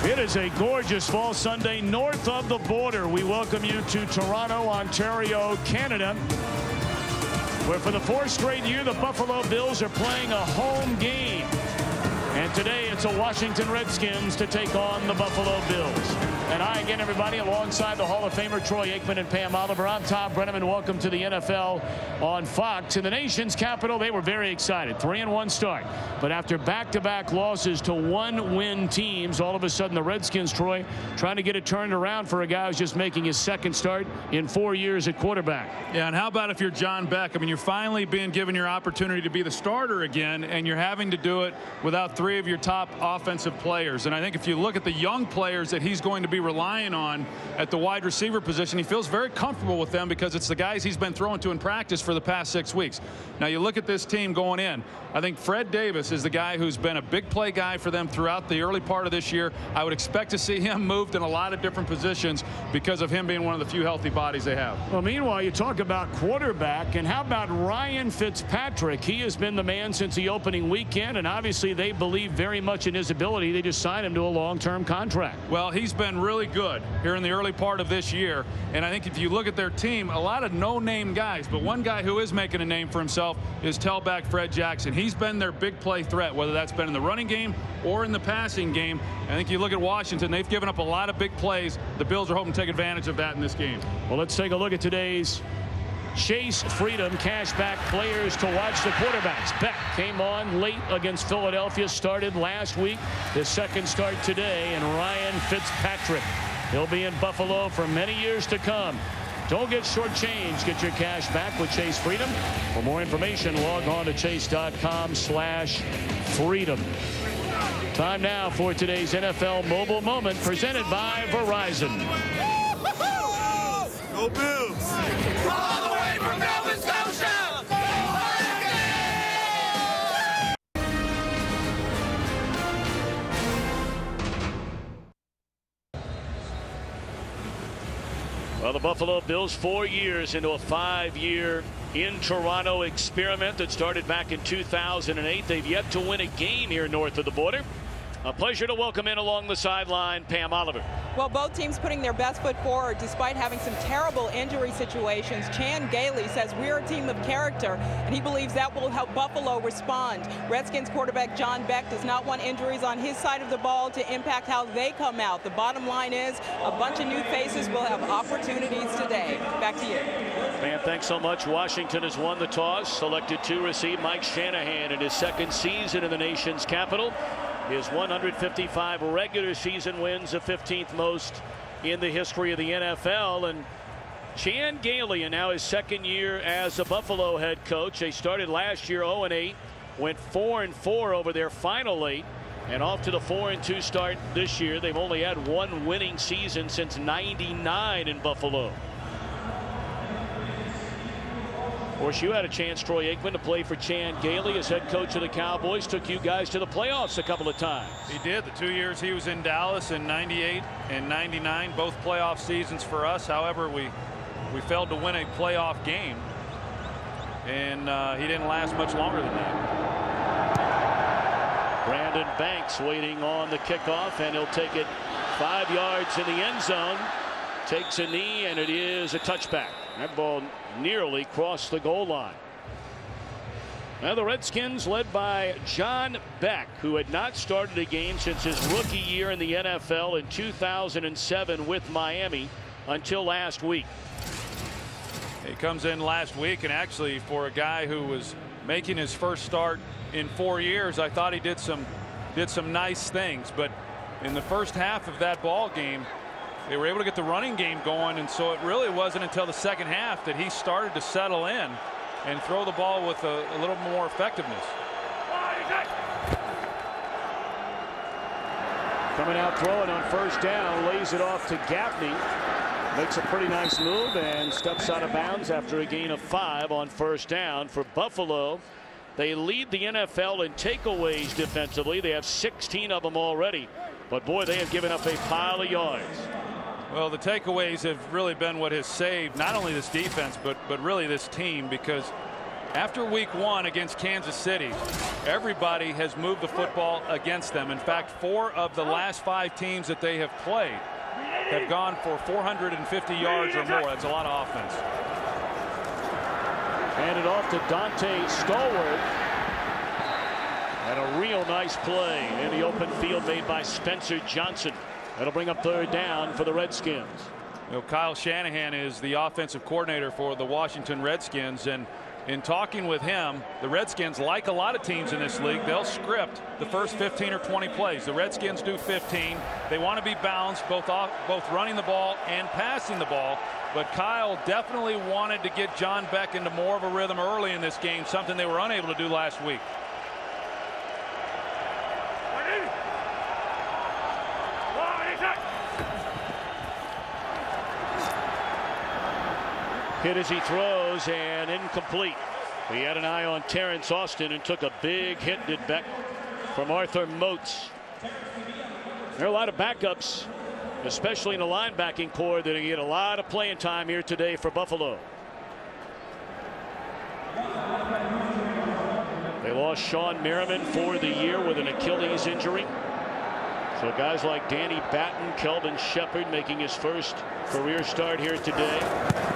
It is a gorgeous fall Sunday north of the border. We welcome you to Toronto, Ontario, Canada, where for the fourth straight year the Buffalo Bills are playing a home game. And today it's a Washington Redskins to take on the Buffalo Bills. And hi again, everybody, alongside the Hall of Famer Troy Aikman and Pam Oliver. I'm Tom Brenneman. Welcome to the NFL on Fox. In the nation's capital, they were very excited. 3-1 start. But after back-to-back losses to one-win teams, all of a sudden the Redskins, Troy, trying to get it turned around for a guy who's just making his second start in 4 years at quarterback. Yeah, and how about if you're John Beck? I mean, you're finally being given your opportunity to be the starter again, and you're having to do it without three of your top offensive players. And I think if you look at the young players that he's going to be relying on at the wide receiver position, he feels very comfortable with them because it's the guys he's been throwing to in practice for the past 6 weeks. Now you look at this team going in. I think Fred Davis is the guy who's been a big play guy for them throughout the early part of this year. I would expect to see him moved in a lot of different positions because of him being one of the few healthy bodies they have. Well, meanwhile, you talk about quarterback, and how about Ryan Fitzpatrick? He has been the man since the opening weekend, and obviously they believe very much in his ability. They just signed him to a long-term contract. Well, he's been really good here in the early part of this year, and I think if you look at their team, a lot of no-name guys, but one guy who is making a name for himself is tailback Fred Jackson. He's been their big play threat, whether that's been in the running game or in the passing game. I think you look at Washington, they've given up a lot of big plays. The Bills are hoping to take advantage of that in this game. Well, let's take a look at today's Chase Freedom Cashback players to watch. The quarterbacks. Beck came on late against Philadelphia, started last week, his second start today, and Ryan Fitzpatrick. He'll be in Buffalo for many years to come. Don't get shortchanged. Get your cash back with Chase Freedom. For more information, log on to chase.com/freedom. Time now for today's NFL Mobile Moment, presented by Verizon. Go Bills! All the way from Nova Scotia! Well, the Buffalo Bills 4 years into a 5-year in Toronto experiment that started back in 2008. They've yet to win a game here north of the border. A pleasure to welcome in along the sideline Pam Oliver. Well, both teams putting their best foot forward despite having some terrible injury situations. Chan Gailey says we're a team of character, and he believes that will help Buffalo respond. Redskins quarterback John Beck does not want injuries on his side of the ball to impact how they come out. The bottom line is a bunch of new faces will have opportunities today. Back to you. Man, thanks so much. Washington has won the toss, selected to receive. Mike Shanahan in his second season in the nation's capital. His 155 regular season wins, the 15th most in the history of the NFL. And Chan Gailey, and now his second year as a Buffalo head coach. They started last year 0-8, went 4-4 over their final 8, and off to the 4-2 start this year. They've only had one winning season since '99 in Buffalo. Of course, you had a chance, Troy Aikman, to play for Chan Gailey as head coach of the Cowboys. Took you guys to the playoffs a couple of times. He did. The 2 years he was in Dallas in '98 and '99, both playoff seasons for us. However, we failed to win a playoff game, and he didn't last much longer than that. Brandon Banks waiting on the kickoff, and he'll take it 5 yards in the end zone. Takes a knee, and it is a touchback. That ball nearly crossed the goal line. Now the Redskins, led by John Beck, who had not started a game since his rookie year in the NFL in 2007 with Miami until last week. He comes in last week, and actually for a guy who was making his first start in 4 years, I thought he did some nice things. But in the first half of that ball game, they were able to get the running game going, and so it really wasn't until the second half that he started to settle in and throw the ball with a little more effectiveness. Coming out throwing on first down, lays it off to Gaffney. Makes a pretty nice move and steps out of bounds after a gain of 5 on first down. For Buffalo, they lead the NFL in takeaways defensively. They have 16 of them already. But boy, they have given up a pile of yards. Well, the takeaways have really been what has saved not only this defense, but really this team, because After week 1 against Kansas City, everybody has moved the football against them. In fact, 4 of the last 5 teams that they have played have gone for 450 yards or more. That's a lot of offense. Handed off to Dante Stallworth. And a real nice play in the open field made by Spencer Johnson. That'll bring up 3rd down for the Redskins. You know, Kyle Shanahan is the offensive coordinator for the Washington Redskins, and in talking with him, the Redskins, like a lot of teams in this league, they'll script the first 15 or 20 plays. The Redskins do 15. They want to be balanced, both running the ball and passing the ball. But Kyle definitely wanted to get John Beck into more of a rhythm early in this game, something they were unable to do last week. Hit as he throws and incomplete. He had an eye on Terrence Austin and took a big hit, did Beck, from Arthur Moats. There are a lot of backups, especially in the linebacking core, that get a lot of playing time here today for Buffalo. They lost Sean Merriman for the year with an Achilles injury. So guys like Danny Batten, Kelvin Shepard making his first career start here today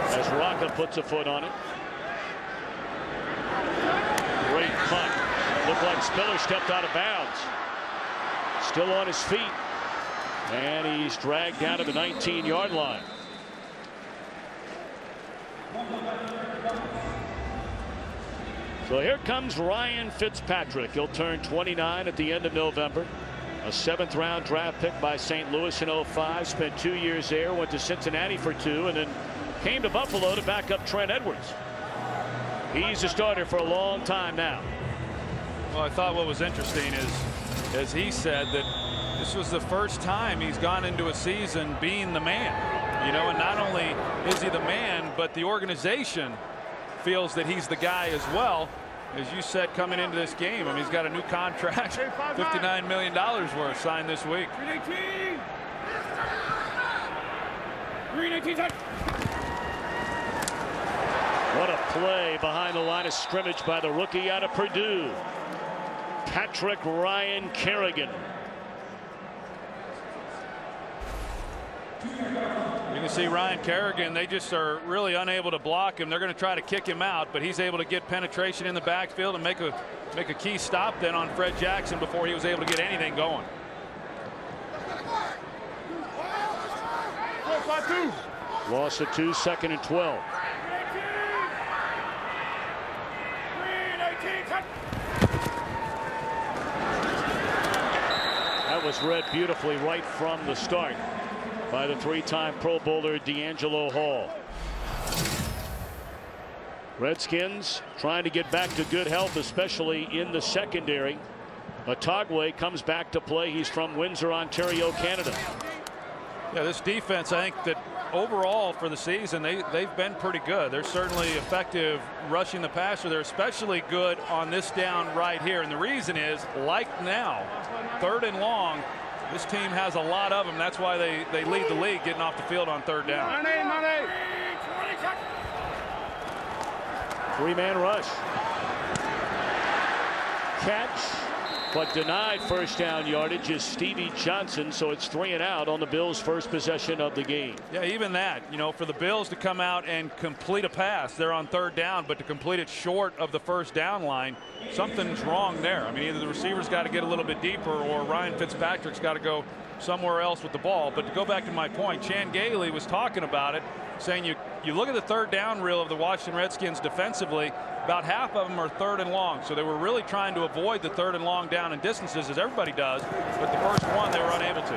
as Rocca puts a foot on it. Great punt. Looked like Spiller stepped out of bounds. Still on his feet. And he's dragged down to the 19-yard line. So here comes Ryan Fitzpatrick. He'll turn 29 at the end of November. A 7th-round draft pick by St. Louis in 05. Spent 2 years there. Went to Cincinnati for 2, and then came to Buffalo to back up Trent Edwards. He's a starter for a long time now. Well, I thought what was interesting is, as he said, that this was the first time he's gone into a season being the man. You know, and not only is he the man, but the organization feels that he's the guy as well. As you said, coming into this game, I mean, he's got a new contract, $59 million worth, signed this week. 319. What a play behind the line of scrimmage by the rookie out of Purdue, Patrick Ryan Kerrigan. You can see Ryan Kerrigan, they just are really unable to block him. They're going to try to kick him out, but he's able to get penetration in the backfield and make a key stop then on Fred Jackson before he was able to get anything going. Loss of 2, 2nd and 12. That was read beautifully right from the start by the 3-time Pro Bowler D'Angelo Hall. Redskins trying to get back to good health, especially in the secondary. Atogwe comes back to play. He's from Windsor, Ontario, Canada. Yeah, this defense, I think that overall for the season, they've been pretty good. They're certainly effective rushing the passer. They're especially good on this down right here. And the reason is, like now, 3rd and long, this team has a lot of them. That's why they lead the league getting off the field on 3rd down. 3-man rush. Catch, but denied first down yardage is Stevie Johnson. So it's 3 and out on the Bills' first possession of the game. Yeah, even that, you know, for the Bills to come out and complete a pass, they're on 3rd down, but to complete it short of the first down line, something's wrong there. I mean, either the receiver's got to get a little bit deeper or Ryan Fitzpatrick's got to go somewhere else with the ball. But to go back to my point, Chan Gailey was talking about it, saying you look at the 3rd down reel of the Washington Redskins defensively, about half of them are 3rd and long. So they were really trying to avoid the 3rd and long down and distances, as everybody does. But the first one, they were unable to.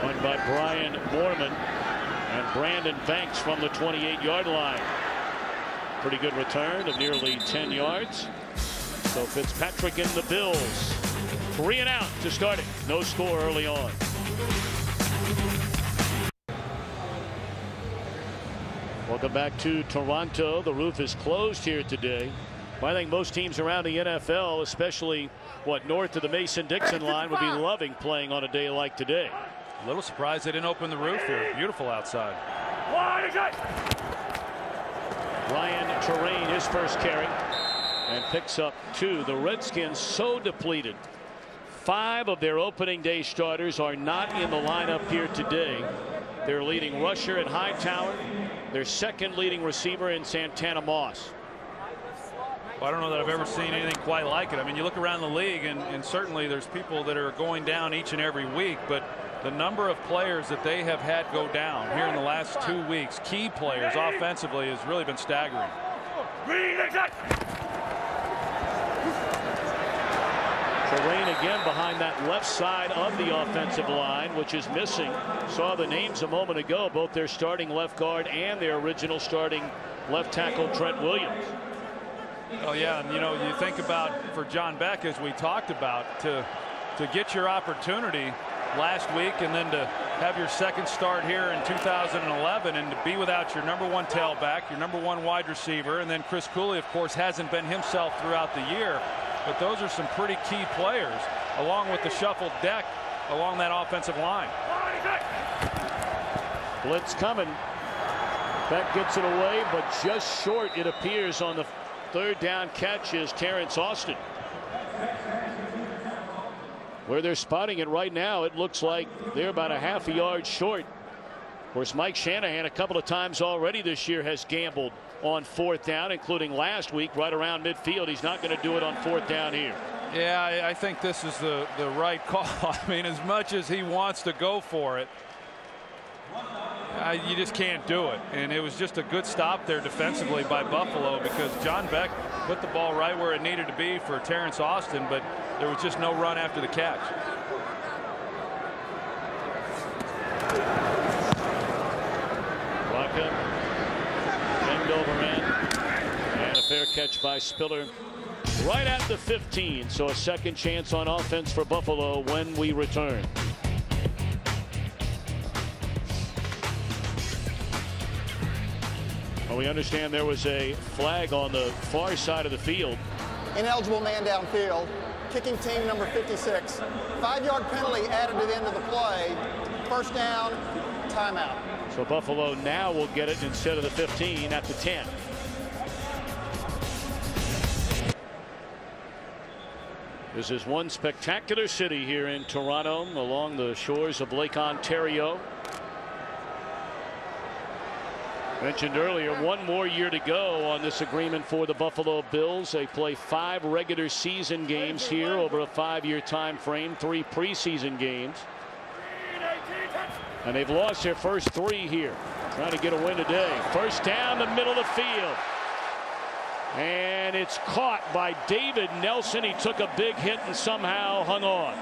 Run by Brian Moorman and Brandon Banks from the 28-yard line. Pretty good return of nearly 10 yards. So Fitzpatrick and the Bills 3 and out to start it. No score early on. Welcome back to Toronto. The roof is closed here today. I think most teams around the NFL, especially north of the Mason-Dixon line, would be loving playing on a day like today. A little surprised they didn't open the roof here. Beautiful outside. Ryan Terrain, his first carry, and picks up 2. The Redskins so depleted. 5 of their opening day starters are not in the lineup here today. Their leading rusher in Hightower, their second leading receiver in Santana Moss. Well, I don't know that I've ever seen anything quite like it. I mean, you look around the league, and certainly there's people that are going down each and every week, but the number of players that they have had go down here in the last 2 weeks, key players offensively, has really been staggering. Terrain again behind that left side of the offensive line, which is missing. Saw the names a moment ago, both their starting left guard and their original starting left tackle Trent Williams. Oh yeah, and you know, you think about for John Beck, as we talked about, to get your opportunity last week and then to have your second start here in 2011 and to be without your #1 tailback, your #1 wide receiver, and then Chris Cooley, of course, hasn't been himself throughout the year. But those are some pretty key players, along with the shuffled deck along that offensive line. Blitz coming. Beck gets it away, but just short, it appears, on the third down catch is Terrence Austin. Where they're spotting it right now, it looks like they're about a half a yard short. Of course, Mike Shanahan a couple of times already this year has gambled on 4th down, including last week right around midfield. He's not going to do it on 4th down here. Yeah, I think this is the right call. I mean, as much as he wants to go for it, you just can't do it. And it was just a good stop there defensively by Buffalo, because John Beck put the ball right where it needed to be for Terrence Austin, but there was just no run after the catch. Rocca, end over end, and a fair catch by Spiller right at the 15. So a second chance on offense for Buffalo when we return. Well, we understand there was a flag on the far side of the field. Ineligible man downfield. Kicking team number 56. 5-yard penalty added to the end of the play. First down, timeout. So Buffalo now will get it instead of the 15 at the 10. This is one spectacular city here in Toronto along the shores of Lake Ontario. Mentioned earlier, one more year to go on this agreement for the Buffalo Bills. They play 5 regular season games here over a 5-year time frame, 3 preseason games. And they've lost their first 3 here. Trying to get a win today. First down the middle of the field. And it's caught by David Nelson. He took a big hit and somehow hung on.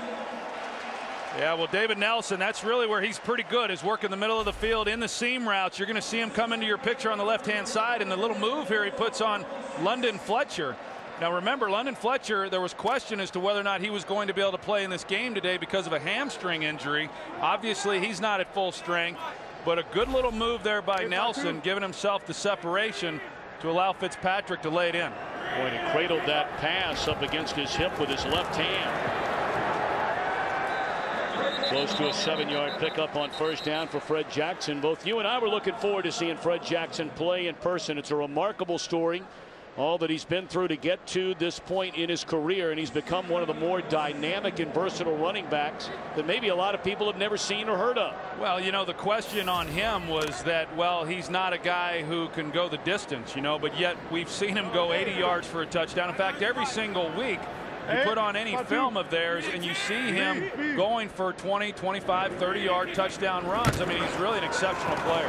Yeah, well, David Nelson, that's really where he's pretty good, is work in the middle of the field in the seam routes. You're going to see him come into your picture on the left-hand side, and the little move here he puts on London Fletcher. Now, remember, London Fletcher, there was question as to whether or not he was going to be able to play in this game today because of a hamstring injury. Obviously, he's not at full strength, but a good little move there by Nelson, giving himself the separation to allow Fitzpatrick to lay it in. Boy, he cradled that pass up against his hip with his left hand. Close to a 7-yard pickup on first down for Fred Jackson. Both you and I were looking forward to seeing Fred Jackson play in person. It's a remarkable story, all that he's been through to get to this point in his career, and he's become one of the more dynamic and versatile running backs that maybe a lot of people have never seen or heard of. Well, you know, the question on him was that, well, he's not a guy who can go the distance, you know, but yet we've seen him go 80 yards for a touchdown. In fact, every single week you put on any film of theirs and you see him going for 20, 25, 30-yard touchdown runs. I mean, he's really an exceptional player.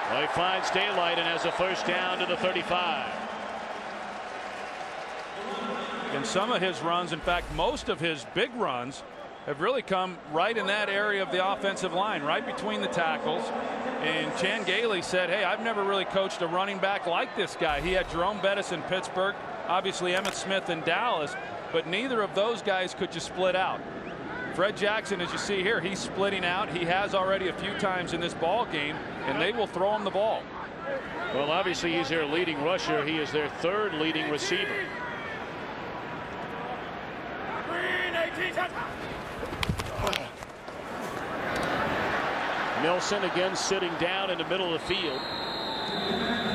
Well, he finds daylight and has a first down to the 35. In some of his runs, in fact, most of his big runs have really come right in that area of the offensive line, right between the tackles. And Chan Gailey said, hey, I've never really coached a running back like this guy. He had Jerome Bettis in Pittsburgh, obviously Emmitt Smith in Dallas, but neither of those guys could you split out. Fred Jackson, as you see here, he's splitting out. He has already a few times in this ball game, and they will throw him the ball. Well, obviously he's their leading rusher. He is their 3rd leading receiver. Nelson again sitting down in the middle of the field.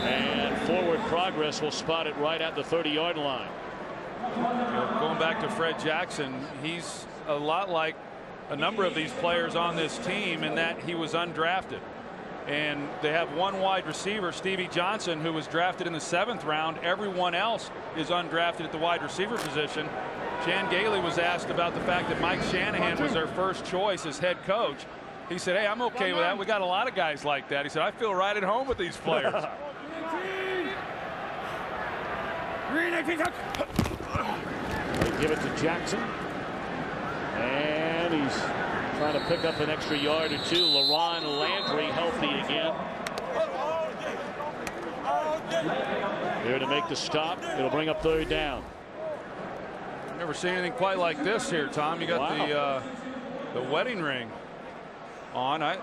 And forward progress will spot it right at the 30-yard line. Going back to Fred Jackson, he's a lot like a number of these players on this team in that he was undrafted. And they have one wide receiver, Stevie Johnson, who was drafted in the 7th round. Everyone else is undrafted at the wide receiver position. Chan Gailey was asked about the fact that Mike Shanahan was their first choice as head coach. He said, hey, I'm okay with that. We got a lot of guys like that. He said, I feel right at home with these players. They give it to Jackson. And he's trying to pick up an extra yard or two. LaRon Landry healthy again. Here to make the stop. It'll bring up 3rd down. I've never seen anything quite like this here, Tom. You got the wedding ring on. I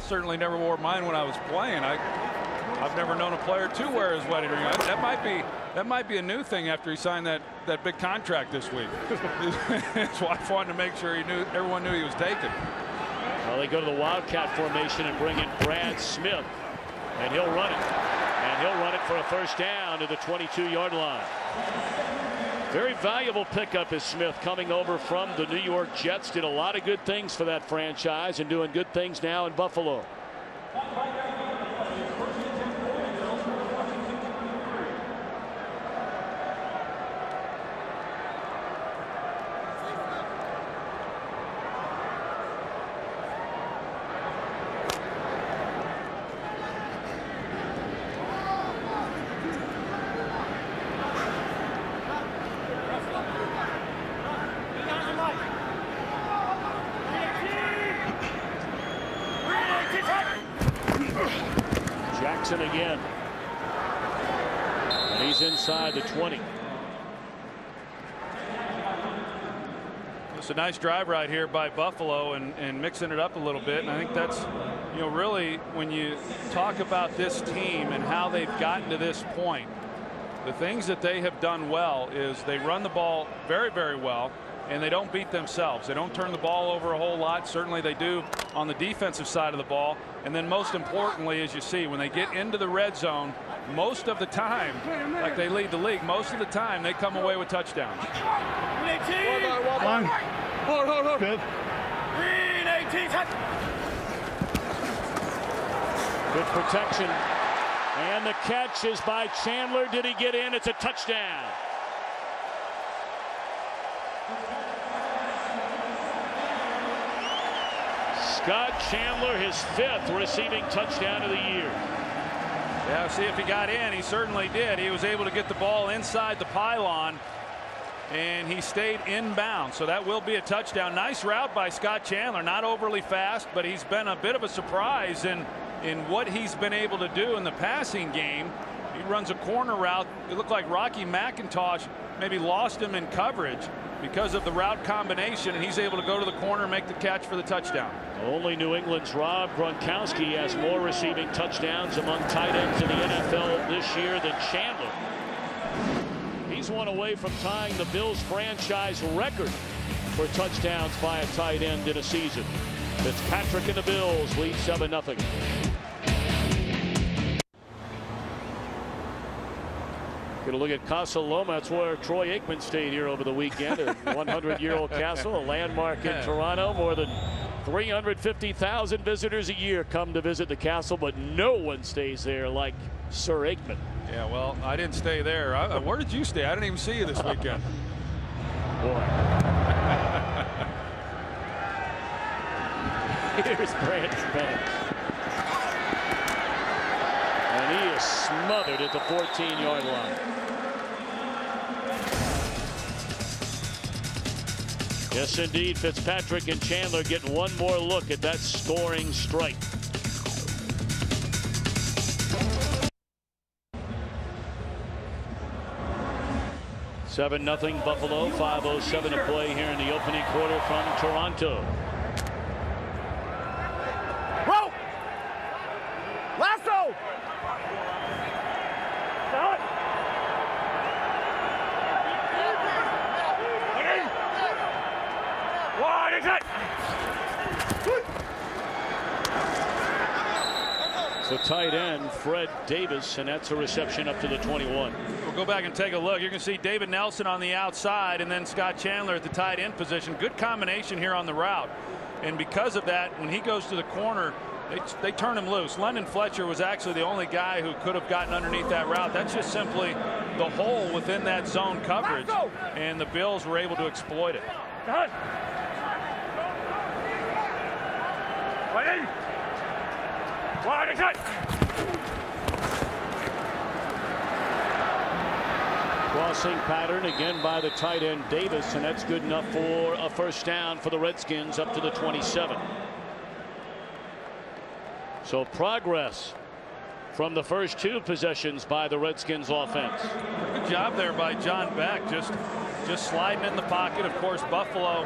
certainly never wore mine when I was playing. I've never known a player to wear his wedding ring. That might be a new thing after he signed that big contract this week. His wife wanted to make sure everyone knew he was taken. Well, they go to the Wildcat formation and bring in Brad Smith, and he'll run it. And he'll run it for a 1st down to the 22-yard line. Very valuable pickup is Smith, coming over from the New York Jets. Did a lot of good things for that franchise and doing good things now in Buffalo. Jackson again. And he's inside the 20. It's a nice drive right here by Buffalo and mixing it up a little bit. And I think that's, really when you talk about this team and how they've gotten to this point, the things that they have done well is they run the ball very, very well, and they don't beat themselves. They don't turn the ball over a whole lot. Certainly they do on the defensive side of the ball. And then most importantly, as you see, when they get into the red zone, most of the time, like they lead the league, most of the time they come away with touchdowns. Hold. Good. Good protection. And the catch is by Chandler. Did he get in? It's a touchdown. Scott Chandler, his 5th receiving touchdown of the year. Yeah, see if he got in. He certainly did. He was able to get the ball inside the pylon, and he stayed inbound. So that will be a touchdown. Nice route by Scott Chandler. Not overly fast, but he's been a bit of a surprise in what he's been able to do in the passing game. He runs a corner route. It looked like Rocky McIntosh maybe lost him in coverage because of the route combination, and he's able to go to the corner and make the catch for the touchdown. Only New England's Rob Gronkowski has more receiving touchdowns among tight ends in the NFL this year than Chandler. He's one away from tying the Bills franchise record for touchdowns by a tight end in a season. Fitzpatrick and the Bills lead 7-0. Going to look at Casa Loma. That's where Troy Aikman stayed here over the weekend. A 100-year-old castle, a landmark in Toronto. More than 350,000 visitors a year come to visit the castle, but no one stays there like Sir Aikman. Yeah, well, I didn't stay there. Where did you stay? I didn't even see you this weekend. Boy. Here's Branch Banks. And he is smothered at the 14-yard line. Yes, indeed, Fitzpatrick and Chandler get one more look at that scoring strike. Seven 0 Buffalo. 5:07 to play here in the opening quarter from Toronto. Roll! Lasso! the tight end, Fred Davis, and that's a reception up to the 21. We'll go back and take a look. You can see David Nelson on the outside and then Scott Chandler at the tight end position. Good combination here on the route. And because of that, when he goes to the corner, they turn him loose. London Fletcher was actually the only guy who could have gotten underneath that route. That's just simply the hole within that zone coverage, and the Bills were able to exploit it. Crossing pattern again by the tight end Davis, and that's good enough for a first down for the Redskins up to the 27. So progress from the first two possessions by the Redskins offense. Good job there by John Beck, just sliding in the pocket. Of course, Buffalo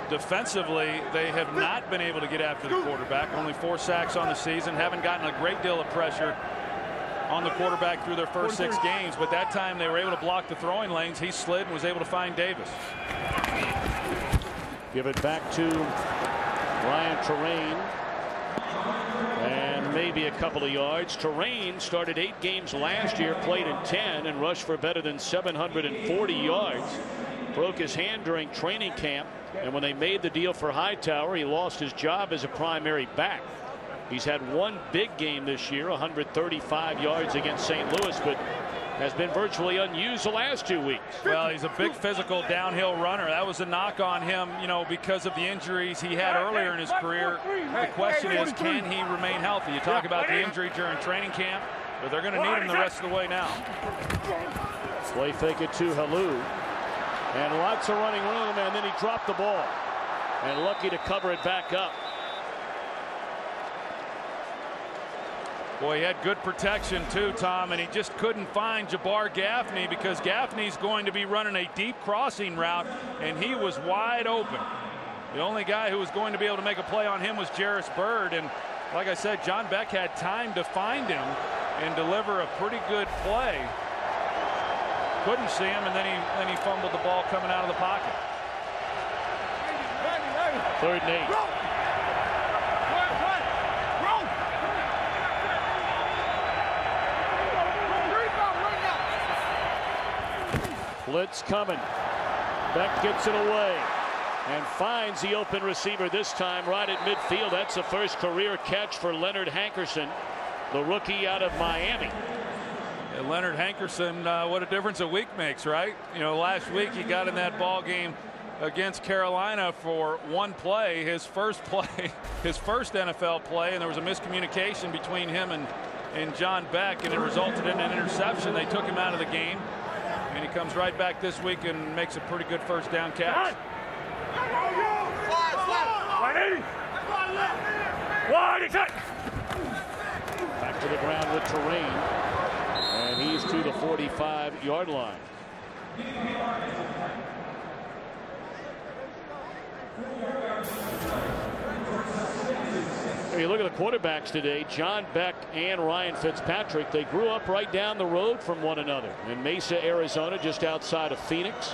defensively, they have not been able to get after the quarterback. Only 4 sacks on the season. Haven't gotten a great deal of pressure on the quarterback through their first 6 games, but that time they were able to block the throwing lanes. He slid and was able to find Davis. Give it back to Ryan Terrain. And maybe a couple of yards. Terrain started 8 games last year, played in 10, and rushed for better than 740 yards. Broke his hand during training camp, and when they made the deal for Hightower, he lost his job as a primary back. He's had 1 big game this year, 135 yards against St. Louis, but has been virtually unused the last 2 weeks. Well, he's a big physical downhill runner. That was a knock on him, you know, because of the injuries he had earlier in his career. The question is, can he remain healthy? You talk about the injury during training camp, but they're going to need him the rest of the way now. Play fake it to Halou, and lots of running room, and then he dropped the ball, and lucky to cover it back up. Boy, he had good protection too, Tom, and he just couldn't find Jabbar Gaffney because Gaffney's going to be running a deep crossing route, and he was wide open. The only guy who was going to be able to make a play on him was Jarris Byrd, and like I said, John Beck had time to find him and deliver a pretty good play. Couldn't see him, and then he fumbled the ball coming out of the pocket. 3rd and 8. Blitz coming. Beck gets it away and finds the open receiver this time right at midfield. That's the first career catch for Leonard Hankerson, the rookie out of Miami. And Leonard Hankerson, what a difference a week makes, right? You know, last week he got in that ball game against Carolina for 1 play, his first NFL play, and there was a miscommunication between him and John Beck, and it resulted in an interception. They took him out of the game. And he comes right back this week and makes a pretty good first down catch. Back to the ground with Terrain, and he's to the 45-yard line. You look at the quarterbacks today, John Beck and Ryan Fitzpatrick. They grew up right down the road from one another in Mesa, Arizona, just outside of Phoenix.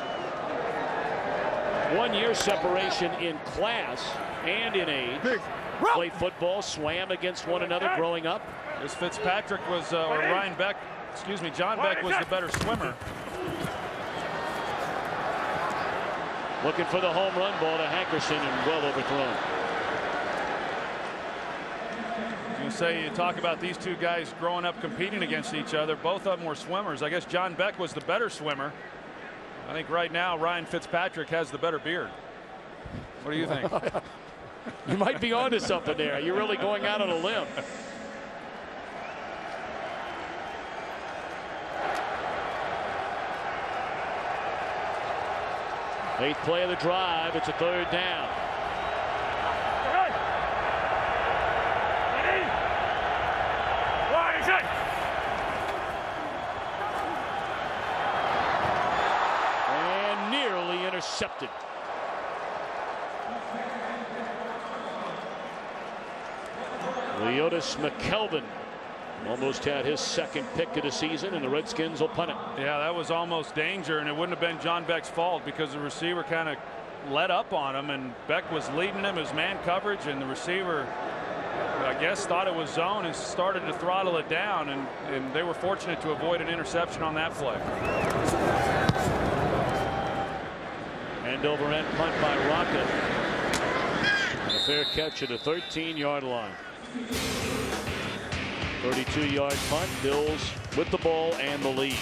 1 year separation in class and in age. Played football, swam against one another growing up. This Fitzpatrick was, or Ryan Beck, excuse me, John Beck was the better swimmer. Looking for the home run ball to Hankerson, and well overthrown. You talk about these two guys growing up competing against each other. Both of them were swimmers. I guess John Beck was the better swimmer. I think right now Ryan Fitzpatrick has the better beard. What do you think? You might be onto something there. You're really going out on a limb. Eighth play of the drive. It's a 3rd down. And nearly intercepted. Leotis McKelvin almost had his 2nd pick of the season, and the Redskins will punt it. Yeah, that was almost danger, and it wouldn't have been John Beck's fault because the receiver kind of let up on him, and Beck was leading him as man coverage, and the receiver I guess thought it was zone and started to throttle it down, and they were fortunate to avoid an interception on that play. End over end punt by Rocket. A fair catch at the 13-yard line. 32-yard punt. Bills with the ball and the lead.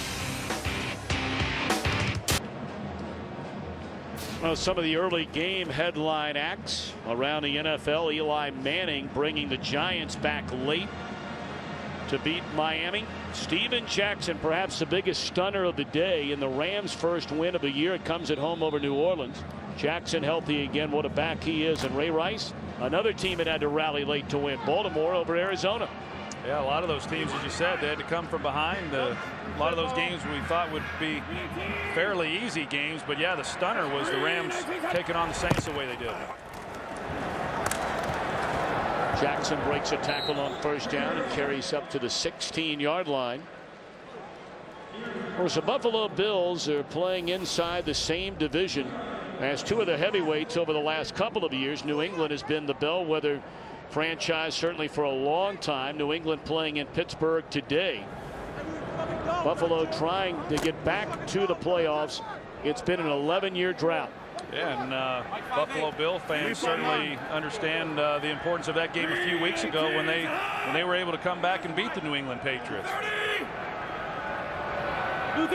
Well, some of the early game headline acts around the NFL. Eli Manning bringing the Giants back late to beat Miami. Steven Jackson, perhaps the biggest stunner of the day in the Rams' first win of the year. It comes at home over New Orleans. Jackson healthy again. What a back he is. And Ray Rice, another team that had to rally late to win. Baltimore over Arizona. Yeah, a lot of those teams, as you said, they had to come from behind. A lot of those games we thought would be fairly easy games. But, yeah, the stunner was the Rams taking on the Saints the way they did. Jackson breaks a tackle on first down and carries up to the 16-yard line. Of course, the Buffalo Bills are playing inside the same division as two of the heavyweights over the last couple of years. New England has been the bellwether franchise certainly for a long time. New England playing in Pittsburgh today. Buffalo trying to get back to the playoffs. It's been an 11-year drought. Yeah, and Buffalo Bill fans certainly understand the importance of that game a few weeks ago when they were able to come back and beat the New England Patriots. Going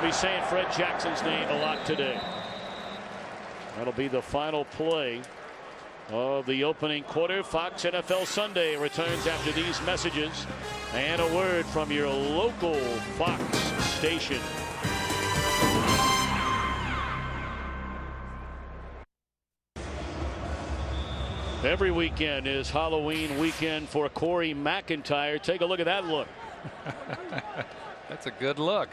to be saying Fred Jackson's name a lot today. That'll be the final play of the opening quarter. Fox NFL Sunday returns after these messages and a word from your local Fox station. Every weekend is Halloween weekend for Corey McIntyre. Take a look at that look. That's a good look.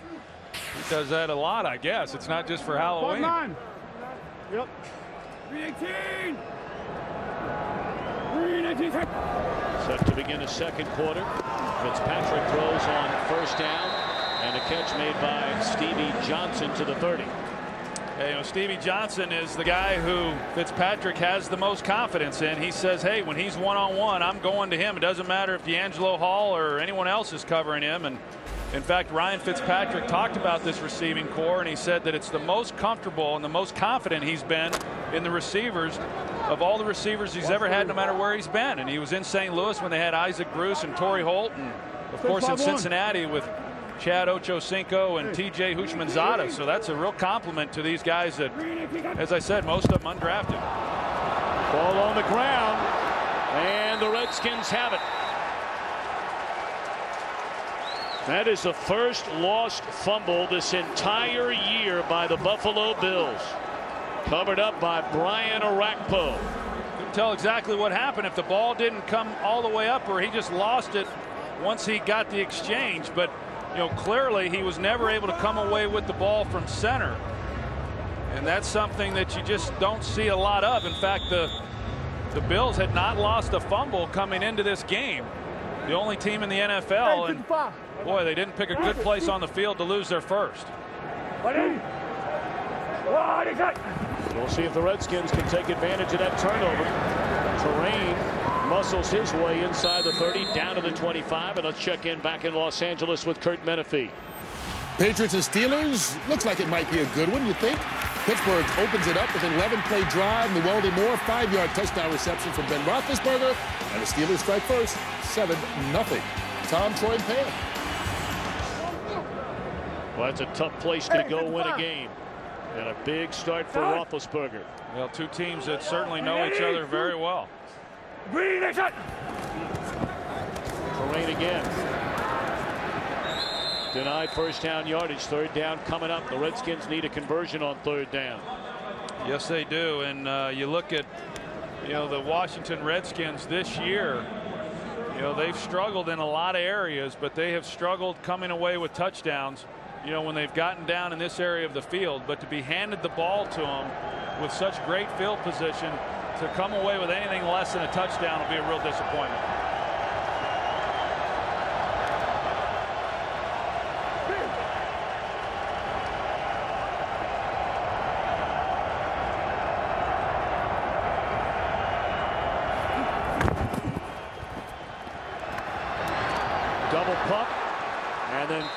He does that a lot, I guess. It's not just for Halloween. Yep. 318. 318. Set to begin the second quarter. Fitzpatrick throws on first down, and a catch made by Stevie Johnson to the 30. Hey, you know, Stevie Johnson is the guy who Fitzpatrick has the most confidence in. He says, hey, when he's one-on-one, I'm going to him. It doesn't matter if D'Angelo Hall or anyone else is covering him. And in fact, Ryan Fitzpatrick talked about this receiving core, and he said that it's the most comfortable and the most confident he's been in the receivers of all the receivers he's ever had, no matter where he's been. And he was in St. Louis when they had Isaac Bruce and Torrey Holt, and of course in Cincinnati with Chad Ochocinco and TJ Houshmandzadeh. So that's a real compliment to these guys that, as I said, most of them undrafted. Ball on the ground, and the Redskins have it. That is the first lost fumble this entire year by the Buffalo Bills. Covered up by Brian Orakpo. Couldn't tell exactly what happened, if the ball didn't come all the way up or he just lost it once he got the exchange. But you know, clearly he was never able to come away with the ball from center. And that's something that you just don't see a lot of. In fact, the Bills had not lost a fumble coming into this game. The only team in the NFL, and boy, they didn't pick a good place on the field to lose their first. We'll see if the Redskins can take advantage of that turnover. Terrain muscles his way inside the 30, down to the 25, and let's check in back in Los Angeles with Kurt Menefee. Patriots and Steelers, looks like it might be a good one, you think? Pittsburgh opens it up with an 11-play drive. Llewellyn Moore, 5-yard touchdown reception from Ben Roethlisberger, and the Steelers strike first, 7-0. Tom, Troy, and Pam. Well, that's a tough place to go win a game. And a big start for Roethlisberger. Well, two teams that certainly know each other very well. Terrain again. Denied first down yardage. Third down coming up. The Redskins need a conversion on third down. Yes, they do. And you look at, you know, the Washington Redskins this year. You know, they've struggled in a lot of areas, but they have struggled coming away with touchdowns, you know, when they've gotten down in this area of the field. But to be handed the ball to them with such great field position, to come away with anything less than a touchdown will be a real disappointment.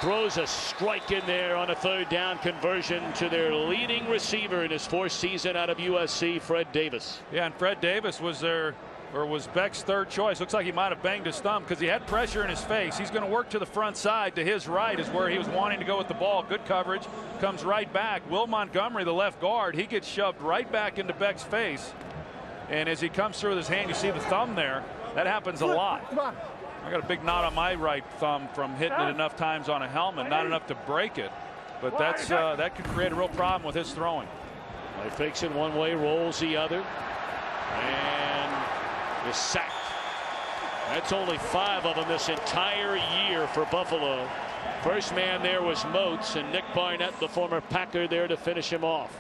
throws a strike in there on a 3rd down conversion to their leading receiver in his 4th season out of USC, Fred Davis. Yeah, and Fred Davis was Beck's 3rd choice. Looks like he might have banged his thumb because he had pressure in his face. He's going to work to the front side. To his right is where he was wanting to go with the ball. Good coverage. Comes right back. Will Montgomery, the left guard, he gets shoved right back into Beck's face. And as he comes through with his hand, you see the thumb there. That happens a lot. I got a big knot on my right thumb from hitting it enough times on a helmet, not enough to break it. But that could create a real problem with his throwing. He fakes it one way, rolls the other, and is sacked. That's only 5 of them this entire year for Buffalo. First man there was Moats, and Nick Barnett, the former Packer, there to finish him off.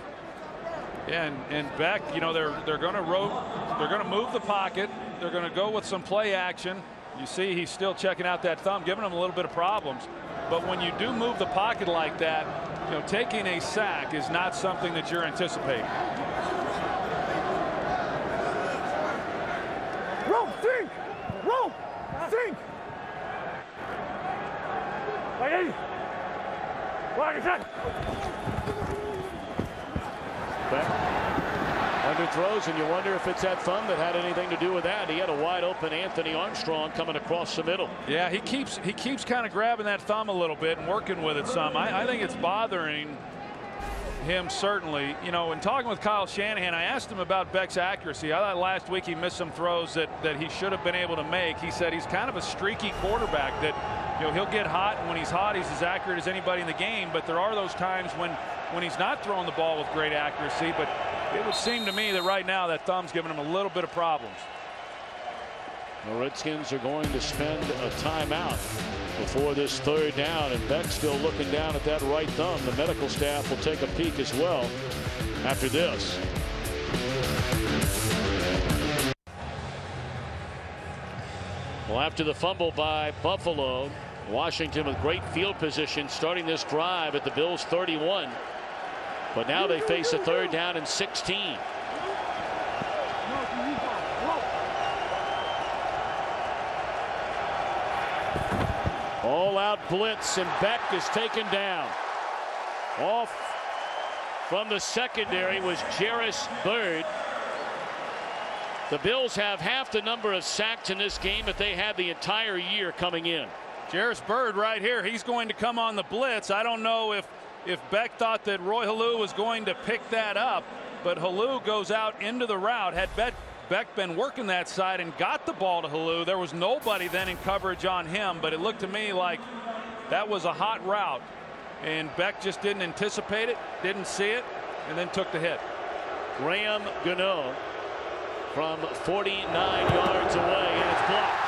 Yeah, and Beck, you know, they're going to move the pocket. They're going to go with some play action. You see he's still checking out that thumb, giving him a little bit of problems. But when you do move the pocket like that, you know, taking a sack is not something that you're anticipating. Roll, think! Roll, think! Underthrows, and you wonder if it's that thumb that had anything to do with that. He had a wide open Anthony Armstrong coming across the middle. Yeah, he keeps kind of grabbing that thumb a little bit and working with it some. I think it's bothering him, certainly. You know, in talking with Kyle Shanahan, I asked him about Beck's accuracy. I thought last week he missed some throws that he should have been able to make. He said he's kind of a streaky quarterback that, you know, he'll get hot, and when he's hot, he's as accurate as anybody in the game. But there are those times when he's not throwing the ball with great accuracy. But it would seem to me that right now that thumb's giving him a little bit of problems. The Redskins are going to spend a timeout before this 3rd down, and Beck still looking down at that right thumb. The medical staff will take a peek as well after this. Well, after the fumble by Buffalo, Washington with great field position starting this drive at the Bills' 31. But now they face a 3rd down and 16. All out blitz, and Beck is taken down. Off from the secondary was Jairus Byrd. The Bills have half the number of sacks in this game that they had the entire year coming in. Jairus Byrd right here. He's going to come on the blitz. I don't know if Beck thought that Roy Halou was going to pick that up, but Halou goes out into the route. Had Beck been working that side and got the ball to Halou, there was nobody then in coverage on him, but it looked to me like that was a hot route, and Beck just didn't anticipate it, didn't see it, and then took the hit. Graham Gano from 49 yards away, and it's blocked.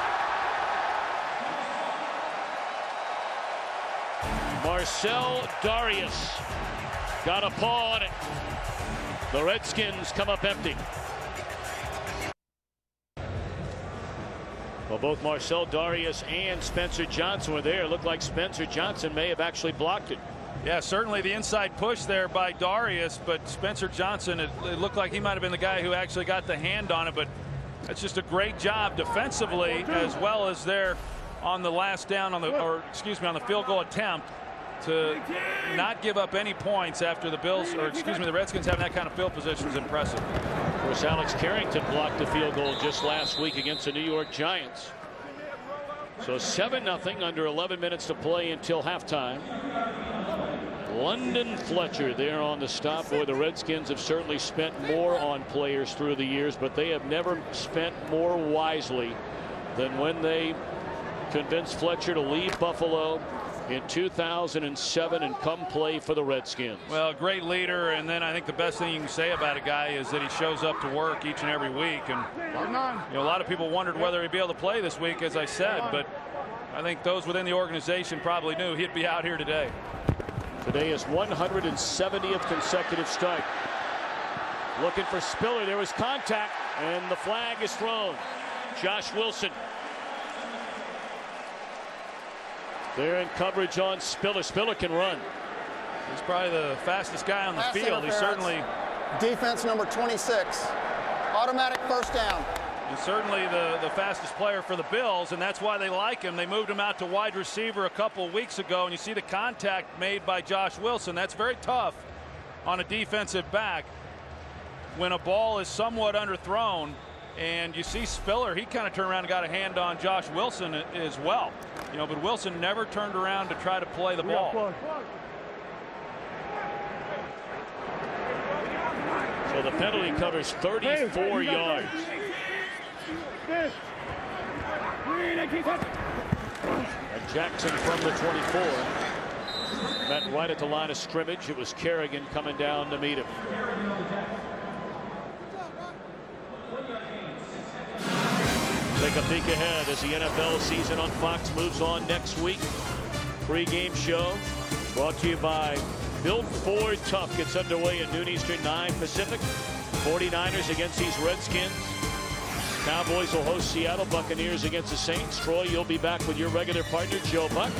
Marcel Darius got a paw on it. The Redskins come up empty. Well, both Marcel Darius and Spencer Johnson were there. It looked like Spencer Johnson may have actually blocked it. Yeah, certainly the inside push there by Darius, but Spencer Johnson, it looked like he might have been the guy who actually got the hand on it, but that's just a great job defensively as well as there on the last down on the field goal attempt to not give up any points after the the Redskins having that kind of field position is impressive. Of course, Alex Carrington blocked the field goal just last week against the New York Giants. So 7-0 under 11 minutes to play until halftime. London Fletcher there on the stop. Boy, the Redskins have certainly spent more on players through the years, but they have never spent more wisely than when they convinced Fletcher to leave Buffalo in 2007 and come play for the Redskins. Well, great leader, and then I think the best thing you can say about a guy is that he shows up to work each and every week. And you know, a lot of people wondered whether he'd be able to play this week, as I said, but I think those within the organization probably knew he'd be out here today. Today is 170th consecutive start. Looking for Spiller. There was contact, and the flag is thrown. Josh Wilson there in coverage on Spiller. Spiller can run. He's probably the fastest guy on the field. He certainly. Defense number 26. Automatic first down. And certainly the fastest player for the Bills, and that's why they like him. They moved him out to wide receiver a couple of weeks ago, and you see the contact made by Josh Wilson. That's very tough on a defensive back when a ball is somewhat underthrown. And you see Spiller, he kind of turned around and got a hand on Josh Wilson as well. You know, but Wilson never turned around to try to play the ball. So the penalty covers 34 yards. And Jackson from the 24. Met right at the line of scrimmage. It was Kerrigan coming down to meet him. Take a peek ahead as the NFL season on Fox moves on next week. Pre-game show brought to you by Built Ford Tough. Gets underway at noon Eastern, 9 Pacific. 49ers against these Redskins. Cowboys will host Seattle. Buccaneers against the Saints. Troy, you'll be back with your regular partner, Joe Buck.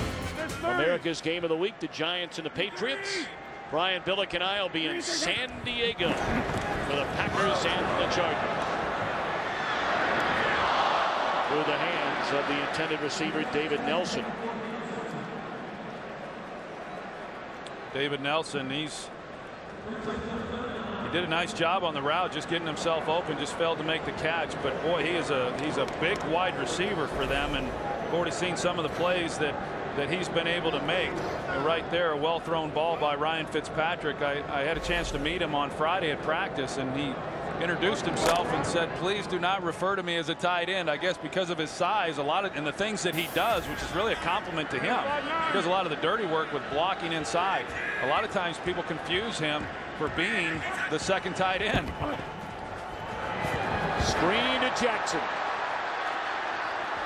America's Game of the Week, the Giants and the Patriots. Brian Billick and I will be in San Diego for the Packers and the Chargers. Through the hands of the intended receiver, David Nelson. David Nelson, he did a nice job on the route, just getting himself open, just failed to make the catch. But boy, he's a big wide receiver for them, and I've already seen some of the plays that he's been able to make. And right there, a well thrown ball by Ryan Fitzpatrick. I had a chance to meet him on Friday at practice, and he introduced himself and said, please do not refer to me as a tight end. I guess because of his size, and the things that he does, which is really a compliment to him. He does a lot of the dirty work with blocking inside. A lot of times people confuse him for being the second tight end. Screen to Jackson.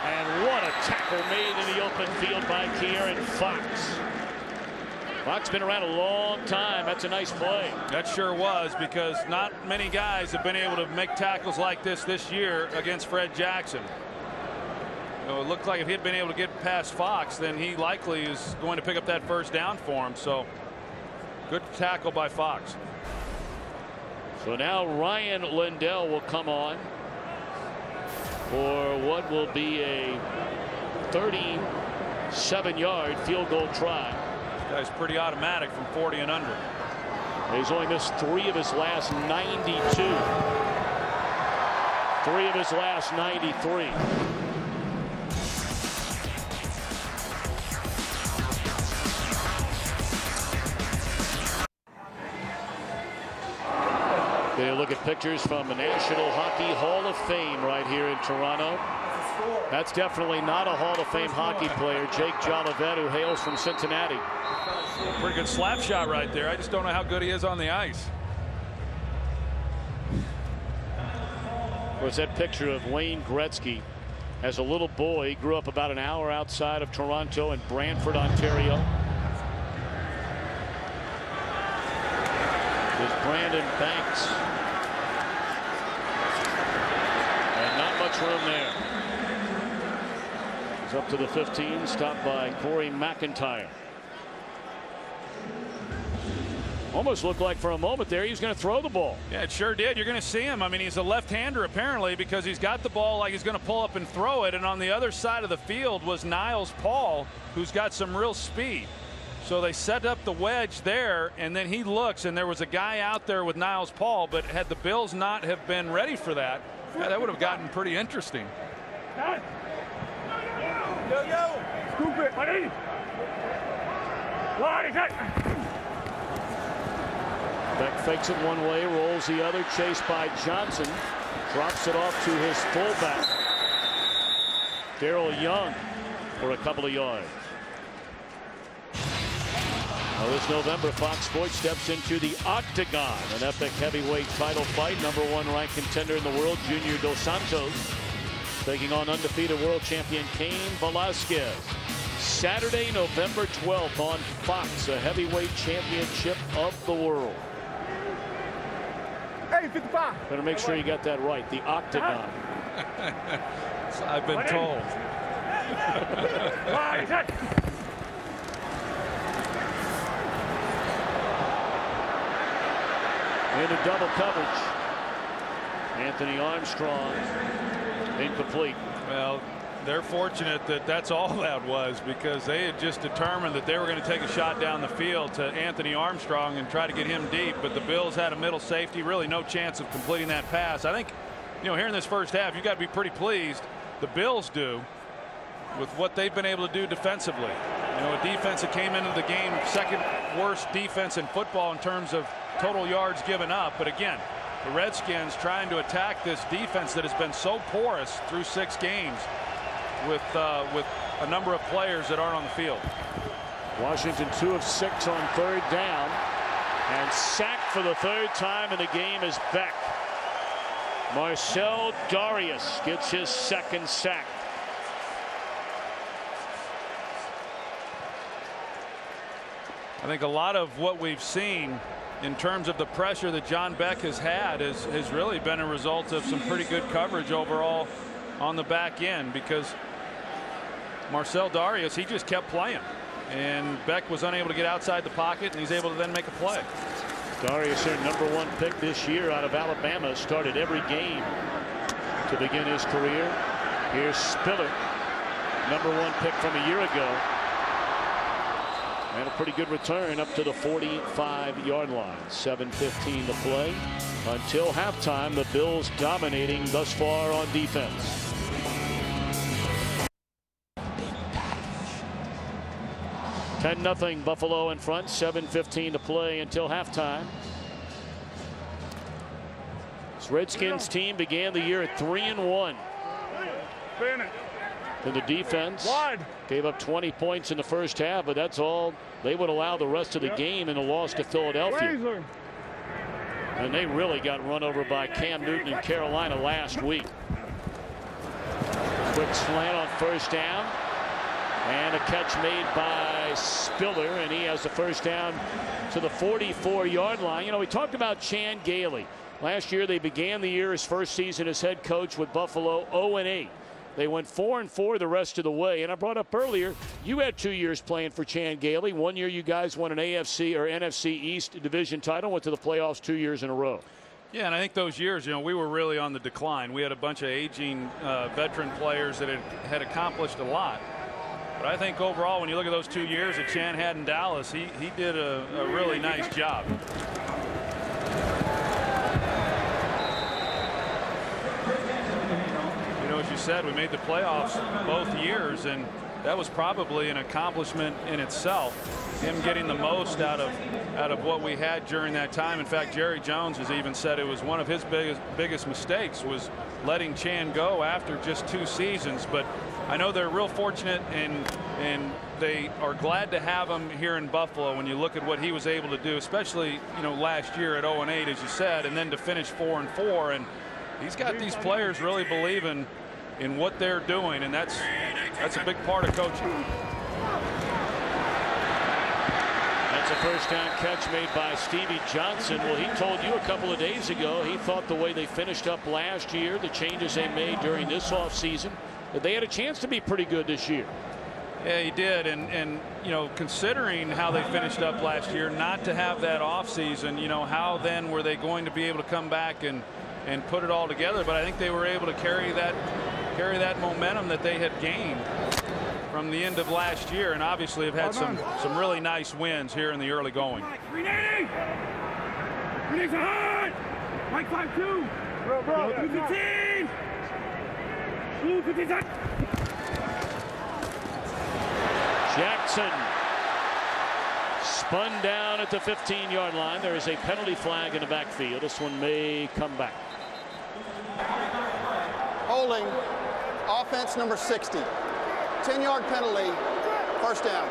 And what a tackle made in the open field by Kieran Fox. Fox been around a long time. That's a nice play. That sure was, because not many guys have been able to make tackles like this year against Fred Jackson. You know, it looked like if he had been able to get past Fox, then he likely is going to pick up that first down for him. So good tackle by Fox. So now Ryan Lindell will come on for what will be a 37-yard field goal try. This guy's pretty automatic from 40 and under. He's only missed 3 of his last 92. 3 of his last 93. They look at pictures from the National Hockey Hall of Fame right here in Toronto. That's definitely not a Hall of Fame hockey player, Jake Jolivet, who hails from Cincinnati. Pretty good slap shot right there. I just don't know how good he is on the ice. There's that picture of Wayne Gretzky as a little boy. He grew up about an hour outside of Toronto in Brantford, Ontario. There's Brandon Banks. And not much room there. He's up to the 15, stopped by Corey McIntyre. Almost looked like for a moment there he was going to throw the ball. Yeah, it sure did. You're going to see him. I mean, he's a left-hander apparently, because he's got the ball like he's going to pull up and throw it. And on the other side of the field was Niles Paul, who's got some real speed. So they set up the wedge there, and then he looks, and there was a guy out there with Niles Paul. But had the Bills not have been ready for that, that would have gotten pretty interesting. Scoop it, buddy. Beck fakes it one way, rolls the other, chased by Johnson, drops it off to his fullback, Darrell Young, for a couple of yards. Now this November, Fox Sports steps into the Octagon, an epic heavyweight title fight. #1 ranked contender in the world, Junior Dos Santos, taking on undefeated world champion Cain Velasquez. Saturday, November 12th on Fox, a heavyweight championship of the world. Hey, 55. Better make sure you got that right. The Octagon. I've been told. Into double coverage. Anthony Armstrong Incomplete. Well, they're fortunate that that's all that was, because they had just determined that they were going to take a shot down the field to Anthony Armstrong and try to get him deep. But the Bills had a middle safety, really no chance of completing that pass. I think, here in this first half, you got to be pretty pleased. The Bills do with what they've been able to do defensively. A defense that came into the game second worst defense in football in terms of total yards given up. But again, the Redskins trying to attack this defense that has been so porous through 6 games with a number of players that aren't on the field. Washington 2 of 6 on 3rd down, and sacked for the 3rd time in the game is Beck. Marcel Darius gets his 2nd sack. I think a lot of what we've seen in terms of the pressure that John Beck has had has really been a result of some pretty good coverage overall on the back end, because Marcel Darius, he just kept playing, and Beck was unable to get outside the pocket, and he's able to then make a play. Darius, their #1 pick this year out of Alabama, started every game to begin his career. Here's Spiller, #1 pick from a year ago, and a pretty good return up to the 45-yard line. 7:15 to play until halftime. The Bills dominating thus far on defense. $10-0 Buffalo in front. 7:15 to play until halftime. This Redskins team began the year at 3-1. And the defense gave up 20 points in the first half, but that's all they would allow the rest of the game in the loss to Philadelphia. And they really got run over by Cam Newton in Carolina last week. Quick slant on 1st down. And a catch made by Spiller, and he has the 1st down to the 44-yard line. We talked about Chan Gailey. Last year they began the year, his first season as head coach with Buffalo, 0-8. They went 4-4 the rest of the way. And I brought up earlier, you had 2 years playing for Chan Gailey. 1 year you guys won an AFC or NFC East division title, went to the playoffs 2 years in a row. Yeah, and I think those years, we were really on the decline. We had a bunch of aging veteran players that had accomplished a lot. But I think overall, when you look at those 2 years that Chan had in Dallas, he did a really nice job. As you said, we made the playoffs both years, and that was probably an accomplishment in itself. Him getting the most out of what we had during that time. In fact, Jerry Jones has even said it was one of his biggest mistakes was letting Chan go after just 2 seasons. But I know they're real fortunate, and they are glad to have him here in Buffalo. When you look at what he was able to do, especially last year at 0-8, as you said, and then to finish 4-4, and he's got these players really believing in what they're doing, and that's a big part of coaching. That's a 1st down catch made by Stevie Johnson. Well, he told you a couple of days ago he thought the way they finished up last year, the changes they made during this offseason, that they had a chance to be pretty good this year. Yeah, he did, and considering how they finished up last year, not to have that offseason, how then were they going to be able to come back and put it all together? But I think they were able to carry that momentum that they had gained from the end of last year, and obviously have had some really nice wins here in the early going. Mike 5-2. Bro. 15. Blue 15. Jackson spun down at the 15-yard line. There is a penalty flag in the backfield. This one may come back. Holding, offense number 60. 10-yard penalty, 1st down.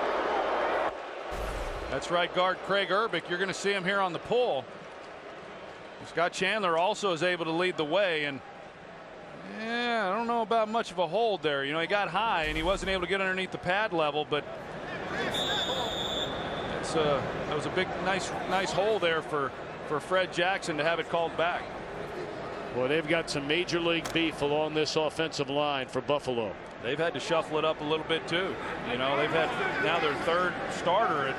That's right, guard Craig Urbick. You're going to see him here on the pull. Scott Chandler also is able to lead the way, and yeah, I don't know about much of a hold there. He got high and he wasn't able to get underneath the pad level, but that was a big, nice hole there for Fred Jackson to have it called back. Well, they've got some major league beef along this offensive line for Buffalo. They've had to shuffle it up a little bit too. They've had now their 3rd starter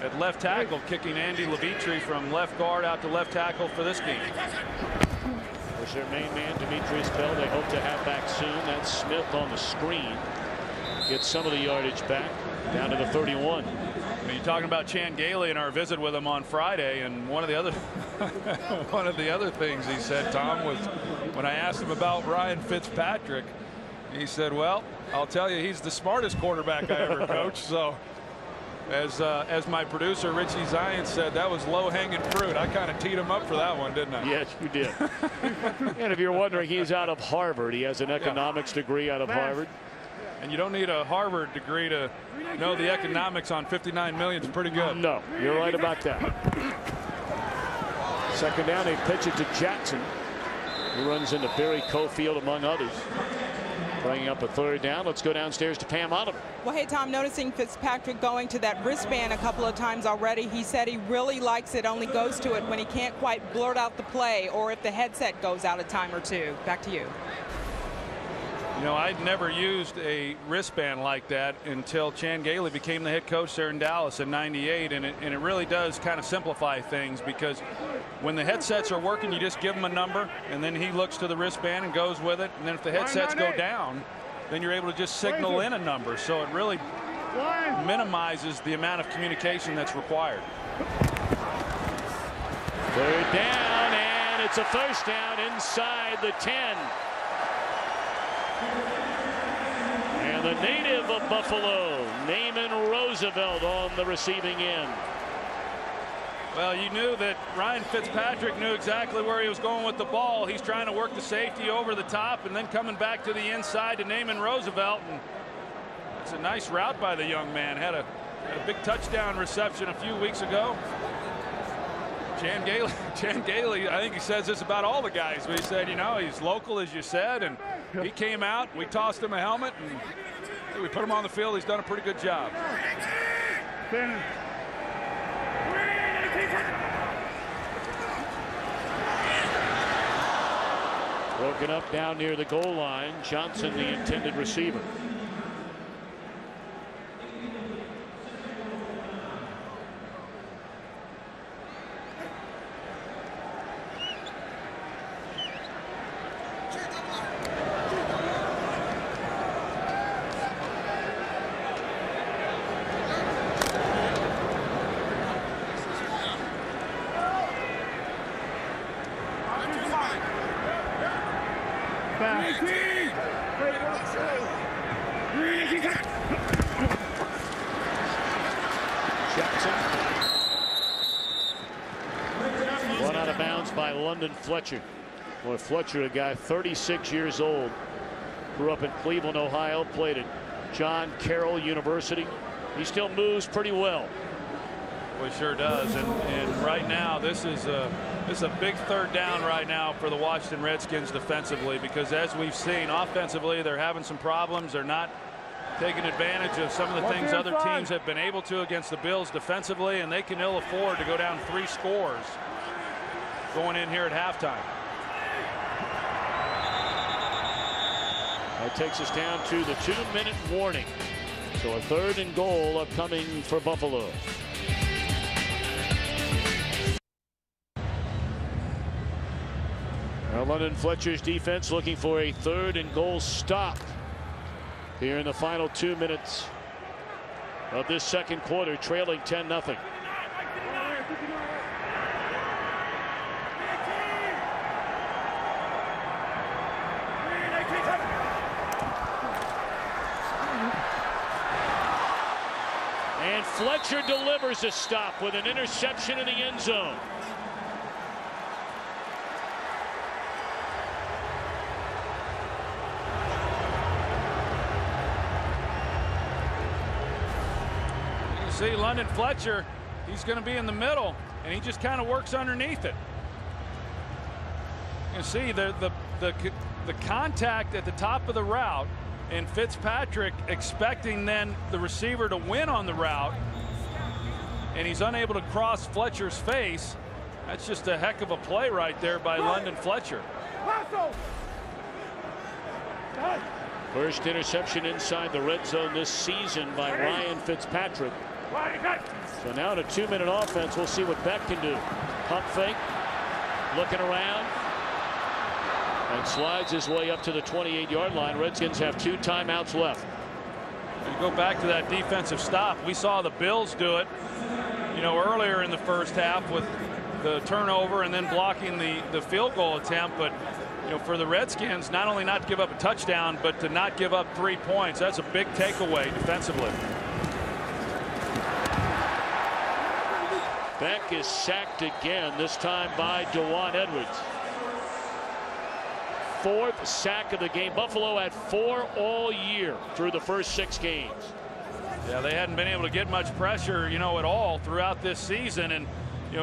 at left tackle, kicking Andy Levitri from left guard out to left tackle for this game. There's their main man, Demetrius Bell. They hope to have back soon. That's Smith on the screen. Gets some of the yardage back down to the 31. I mean, you're talking about Chan Gailey and our visit with him on Friday, and one of the other things he said, Tom, was when I asked him about Ryan Fitzpatrick, he said, well, I'll tell you, he's the smartest quarterback I ever coached. So as my producer Richie Zion said, that was low-hanging fruit. I kind of teed him up for that one, didn't I? Yes, you did. And if you're wondering, he's out of Harvard. He has an economics degree out of Harvard. And you don't need a Harvard degree to know the economics on $59 million is pretty good. No, you're right about that. Second down, they pitch it to Jackson, who runs into Barry Cofield, among others. Bringing up a third down. Let's go downstairs to Pam Oliver. Well, hey, Tom, noticing Fitzpatrick going to that wristband a couple of times already. He said he really likes it, only goes to it when he can't quite blurt out the play or if the headset goes out a time or two. Back to you. You know, I'd never used a wristband like that until Chan Gailey became the head coach there in Dallas in '98, and it really does kind of simplify things, because when the headsets are working, you just give him a number, and then he looks to the wristband and goes with it, and then if the headsets go down, then you're able to just signal in a number, so it really minimizes the amount of communication that's required. Third down, and it's a first down inside the 10. And the native of Buffalo, Naaman Roosevelt, on the receiving end. Well, you knew that Ryan Fitzpatrick knew exactly where he was going with the ball. He's trying to work the safety over the top and then coming back to the inside to Naaman Roosevelt. And it's a nice route by the young man. Had a big touchdown reception a few weeks ago. Chan Gailey, I think he says this about all the guys, but he said, you know, he's local, as you said, and he came out, we tossed him a helmet, and we put him on the field. He's done a pretty good job. Broken up down near the goal line. Johnson, the intended receiver. One out of bounds by London Fletcher. Boy, Fletcher, a guy 36 years old, grew up in Cleveland, Ohio, played at John Carroll University. He still moves pretty well. Well, he sure does. And right now, this is a big third down right now for the Washington Redskins defensively, because as we've seen, offensively, they're having some problems. They're not taking advantage of some of the things other teams have been able to against the Bills defensively, and they can ill afford to go down 3 scores going in here at halftime. That takes us down to the 2-minute warning. So a 3rd and goal upcoming for Buffalo. Now London Fletcher's defense looking for a 3rd and goal stop here in the final 2 minutes of this second quarter, trailing 10-0. And Fletcher delivers a stop with an interception in the end zone. See, London Fletcher, he's going to be in the middle, and he just kind of works underneath it. You can see the contact at the top of the route, and Fitzpatrick expecting then the receiver to win on the route, and he's unable to cross Fletcher's face. That's just a heck of a play right there by London Fletcher. First interception inside the red zone this season by Ryan Fitzpatrick. So now in a 2-minute offense, we'll see what Beck can do. Pump fake, looking around. and slides his way up to the 28-yard line. Redskins have 2 timeouts left. You go back to that defensive stop. We saw the Bills do it, earlier in the first half with the turnover and then blocking the field goal attempt. But for the Redskins, not only not to give up a touchdown, but to not give up 3 points. That's a big takeaway defensively. Beck is sacked again, this time by Dewan Edwards. 4th sack of the game. Buffalo had 4 all year through the first 6 games. Yeah, they hadn't been able to get much pressure, at all throughout this season. And,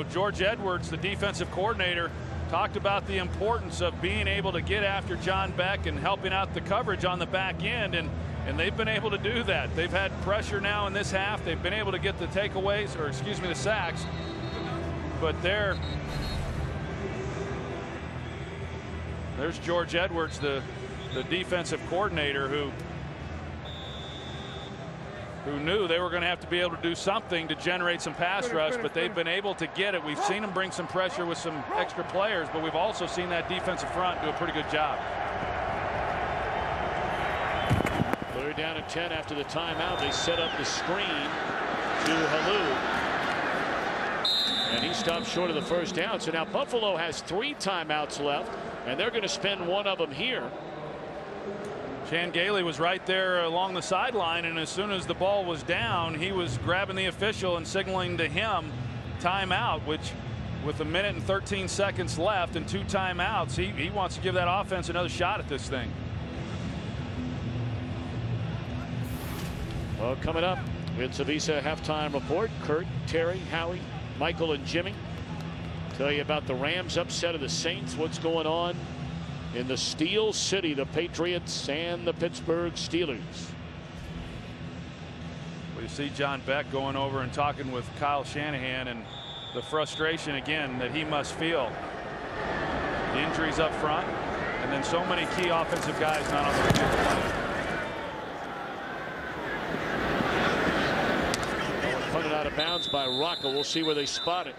George Edwards, the defensive coordinator, talked about the importance of being able to get after John Beck and helping out the coverage on the back end. And they've been able to do that. They've had pressure now in this half. They've been able to get the takeaways, or excuse me, the sacks. But there's George Edwards, the defensive coordinator, who knew they were going to have to be able to do something to generate some pass rush, but they've been able to get it. We've seen them bring some pressure with some extra players, but we've also seen that defensive front do a pretty good job. 3rd down and 10 after the timeout. They set up the screen to Halou. And he stopped short of the first down. So now Buffalo has 3 timeouts left, and they're going to spend one of them here. Chan Gailey was right there along the sideline, and as soon as the ball was down, he was grabbing the official and signaling to him timeout, which with 1 minute and 13 seconds left and 2 timeouts, he wants to give that offense another shot at this thing. Well, coming up, it's a Visa halftime report. Kurt, Terry, Howie, Michael, and Jimmy tell you about the Rams upset of the Saints, what's going on in the Steel City, the Patriots and the Pittsburgh Steelers. Well, you see John Beck going over and talking with Kyle Shanahan, and the frustration again that he must feel. The injuries up front, and then so many key offensive guys not on the field. Punted out of bounds by Rocca. We'll see where they spot it.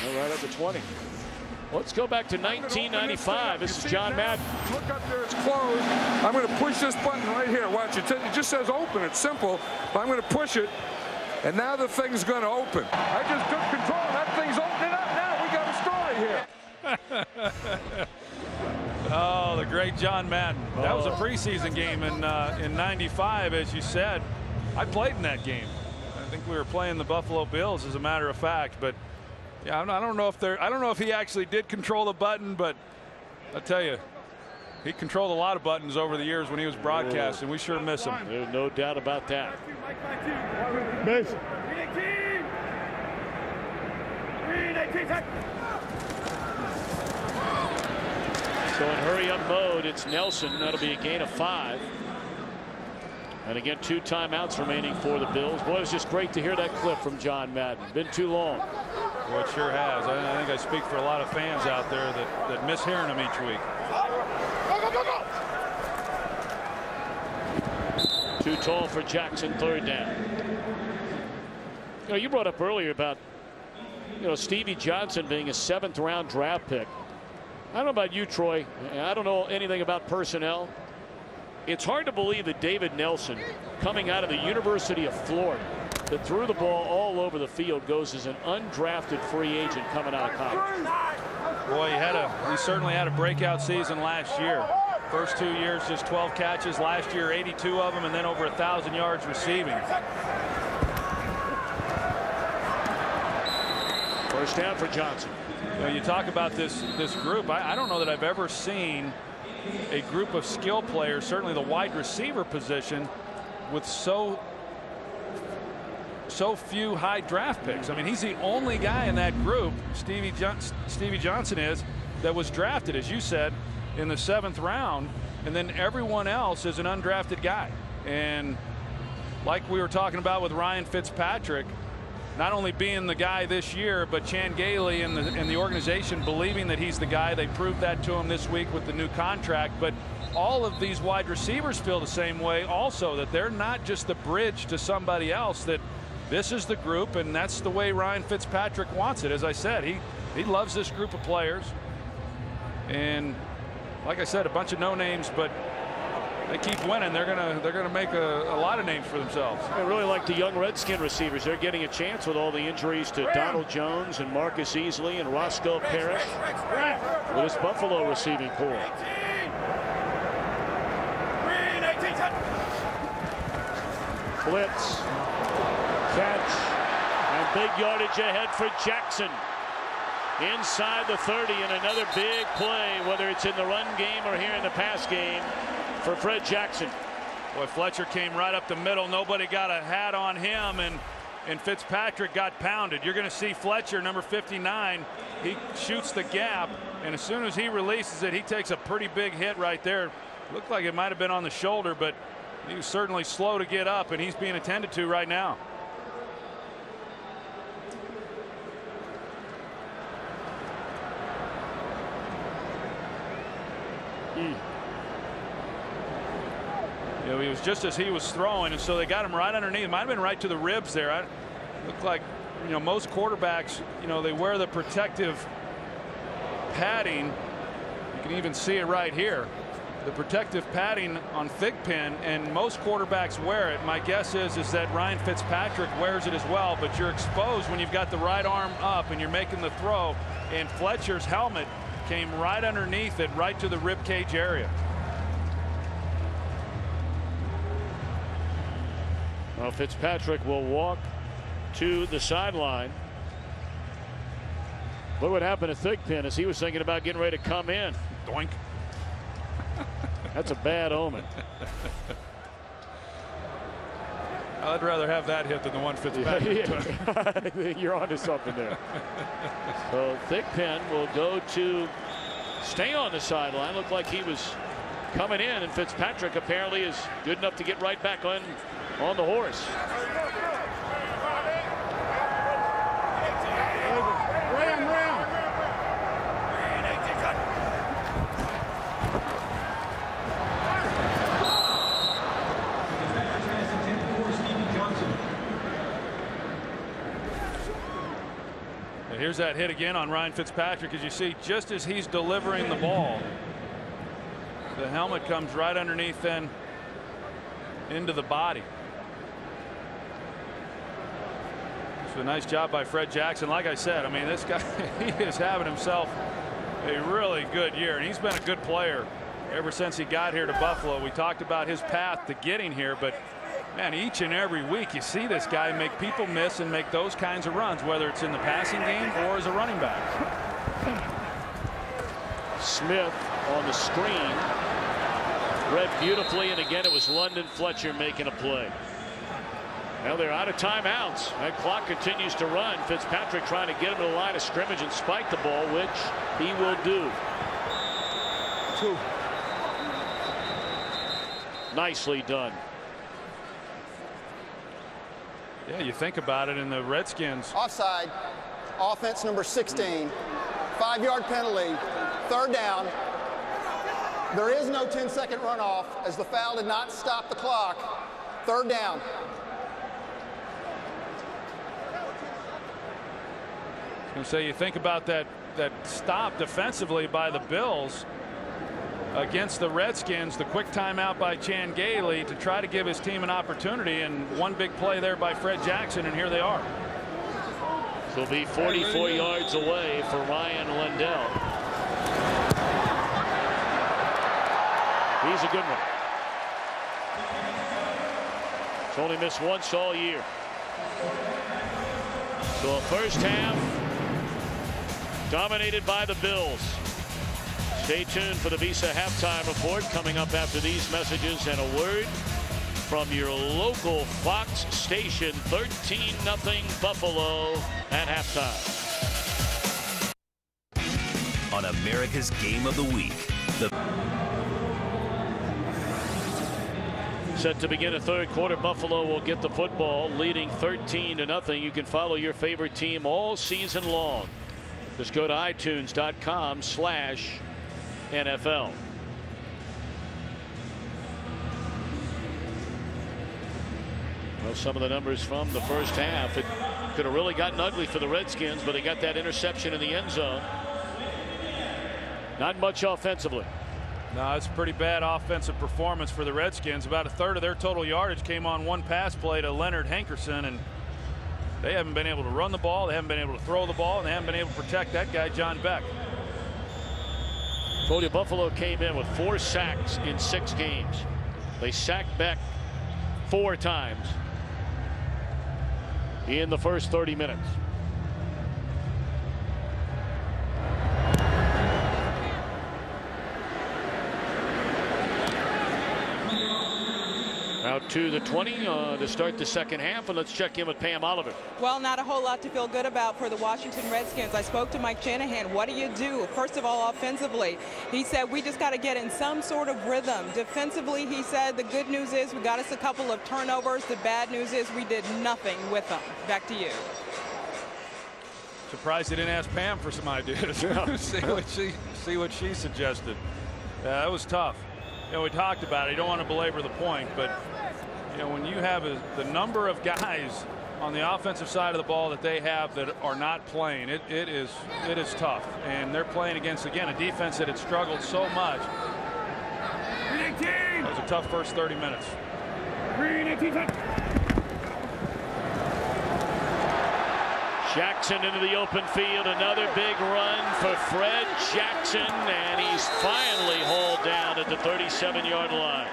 Right at the 20. Let's go back to 1995. This is John Madden. Look up there, it's closed. I'm going to push this button right here. Watch it. It just says open. It's simple. But I'm going to push it, and now the thing's going to open. I just took control, and that thing's opening up. Now we got a story here. Oh, the great John Madden. That was a preseason game in '95, as you said. I played in that game. I think we were playing the Buffalo Bills, as a matter of fact, but. Yeah, I don't know if he actually did control the button, but I tell you, he controlled a lot of buttons over the years when he was broadcasting. We sure miss him. There's no doubt about that. So in hurry-up mode, it's Nelson. That'll be a gain of 5. And again, 2 timeouts remaining for the Bills. Boy, it was just great to hear that clip from John Madden. Been too long. Well, it sure has. I think I speak for a lot of fans out there that miss hearing him each week. Too tall for Jackson, 3rd down. You brought up earlier about Stevie Johnson being a 7th-round draft pick. I don't know about you, Troy. I don't know anything about personnel. It's hard to believe that David Nelson, coming out of the University of Florida, that threw the ball all over the field, goes as an undrafted free agent coming out of college. Boy, he certainly had a breakout season last year. First 2 years, just 12 catches. Last year, 82 of them, and then over 1,000 yards receiving. First down for Johnson. You talk about this group. I don't know that I've ever seen a group of skill players, certainly the wide receiver position, with so few high draft picks. I mean, he's the only guy in that group, Stevie Johnson is, that was drafted, as you said, in the 7th round, and then everyone else is an undrafted guy. And like we were talking about with Ryan Fitzpatrick, not only being the guy this year, but Chan Gailey and the organization believing that he's the guy. They proved that to him this week with the new contract. But all of these wide receivers feel the same way also, that they're not just the bridge to somebody else, that this is the group, and that's the way Ryan Fitzpatrick wants it. As I said, he loves this group of players, and like I said, a bunch of no names, but they keep winning. They're gonna make a lot of names for themselves. I really like the young Redskin receivers. They're getting a chance with all the injuries to Donald Jones and Marcus Easley and Roscoe Parrish with this Buffalo receiving core. Blitz, catch, and big yardage ahead for Jackson. Inside the 30, and another big play, whether it's in the run game or here in the pass game, for Fred Jackson. Boy, Fletcher came right up the middle. Nobody got a hat on him, and Fitzpatrick got pounded. You're going to see Fletcher, number 59. He shoots the gap, and as soon as he releases it, he takes a pretty big hit right there. Looked like it might have been on the shoulder, but he was certainly slow to get up, and he's being attended to right now. You know, he was just as he was throwing, and so they got him right underneath. It might have been right to the ribs there. It looked like, you know, most quarterbacks, you know, they wear the protective padding. You can even see it right here. The protective padding on Thigpen, and most quarterbacks wear it. My guess is that Ryan Fitzpatrick wears it as well, but you're exposed when you've got the right arm up and you're making the throw, and Fletcher's helmet came right underneath it, right to the rib cage area. Well, Fitzpatrick will walk to the sideline. Look what happened to Thigpen as he was thinking about getting ready to come in. Doink. That's a bad omen. I'd rather have that hit than the one Fitzpatrick took. You're onto something there. So Thigpen will go to stay on the sideline. Looked like he was coming in, and Fitzpatrick apparently is good enough to get right back on the horse. And here's that hit again on Ryan Fitzpatrick. As you see, just as he's delivering the ball, the helmet comes right underneath then into the body. So a nice job by Fred Jackson. Like I said, I mean, this guy, he is having himself a really good year, and he's been a good player ever since he got here to Buffalo. We talked about his path to getting here, but man, each and every week you see this guy make people miss and make those kinds of runs, whether it's in the passing game or as a running back. Smith on the screen, read beautifully, and again it was London Fletcher making a play. Now they're out of timeouts. That clock continues to run. Fitzpatrick trying to get him to the line of scrimmage and spike the ball, which he will do. Nicely done. Yeah, you think about it, in the Redskins. Offside. Offense number 16. 5-yard penalty. Third down. There is no 10-second runoff as the foul did not stop the clock. Third down. I was going to say, you think about that stop defensively by the Bills against the Redskins, the quick timeout by Chan Gailey to try to give his team an opportunity, and one big play there by Fred Jackson, and here they are. He'll be 44 yards away for Ryan Lindell. He's a good one. He's only missed once all year. So a first half dominated by the Bills. Stay tuned for the Visa halftime report coming up after these messages and a word from your local Fox station. 13-0 Buffalo at halftime. On America's Game of the Week. Set to begin the third quarter. Buffalo will get the football, leading 13-0. You can follow your favorite team all season long. Just go to some of the numbers from the first half. It could have really gotten ugly for the Redskins, but they got that interception in the end zone. Not much offensively. No, it's a pretty bad offensive performance for the Redskins. About a third of their total yardage came on one pass play to Leonard Hankerson, and they haven't been able to run the ball, they haven't been able to throw the ball, and they haven't been able to protect that guy, John Beck. Told you Buffalo came in with 4 sacks in 6 games. They sacked Beck 4 times in the first 30 minutes. Out to the 20 to start the second half, and let's check in with Pam Oliver. Well, not a whole lot to feel good about for the Washington Redskins. I spoke to Mike Shanahan. What do you do? First of all, offensively, he said we just got to get in some sort of rhythm. Defensively, he said the good news is we got us a couple of turnovers. The bad news is we did nothing with them. Back to you. Surprised he didn't ask Pam for some ideas. see what she suggested. That was tough. You know, we talked about it. You don't want to belabor the point, but you know, when you have the number of guys on the offensive side of the ball that they have that are not playing, it is tough, and they're playing against, again, a defense that had struggled so much. It was a tough first 30 minutes. Jackson into the open field. Another big run for Fred Jackson, and he's finally hauled down at the 37-yard line.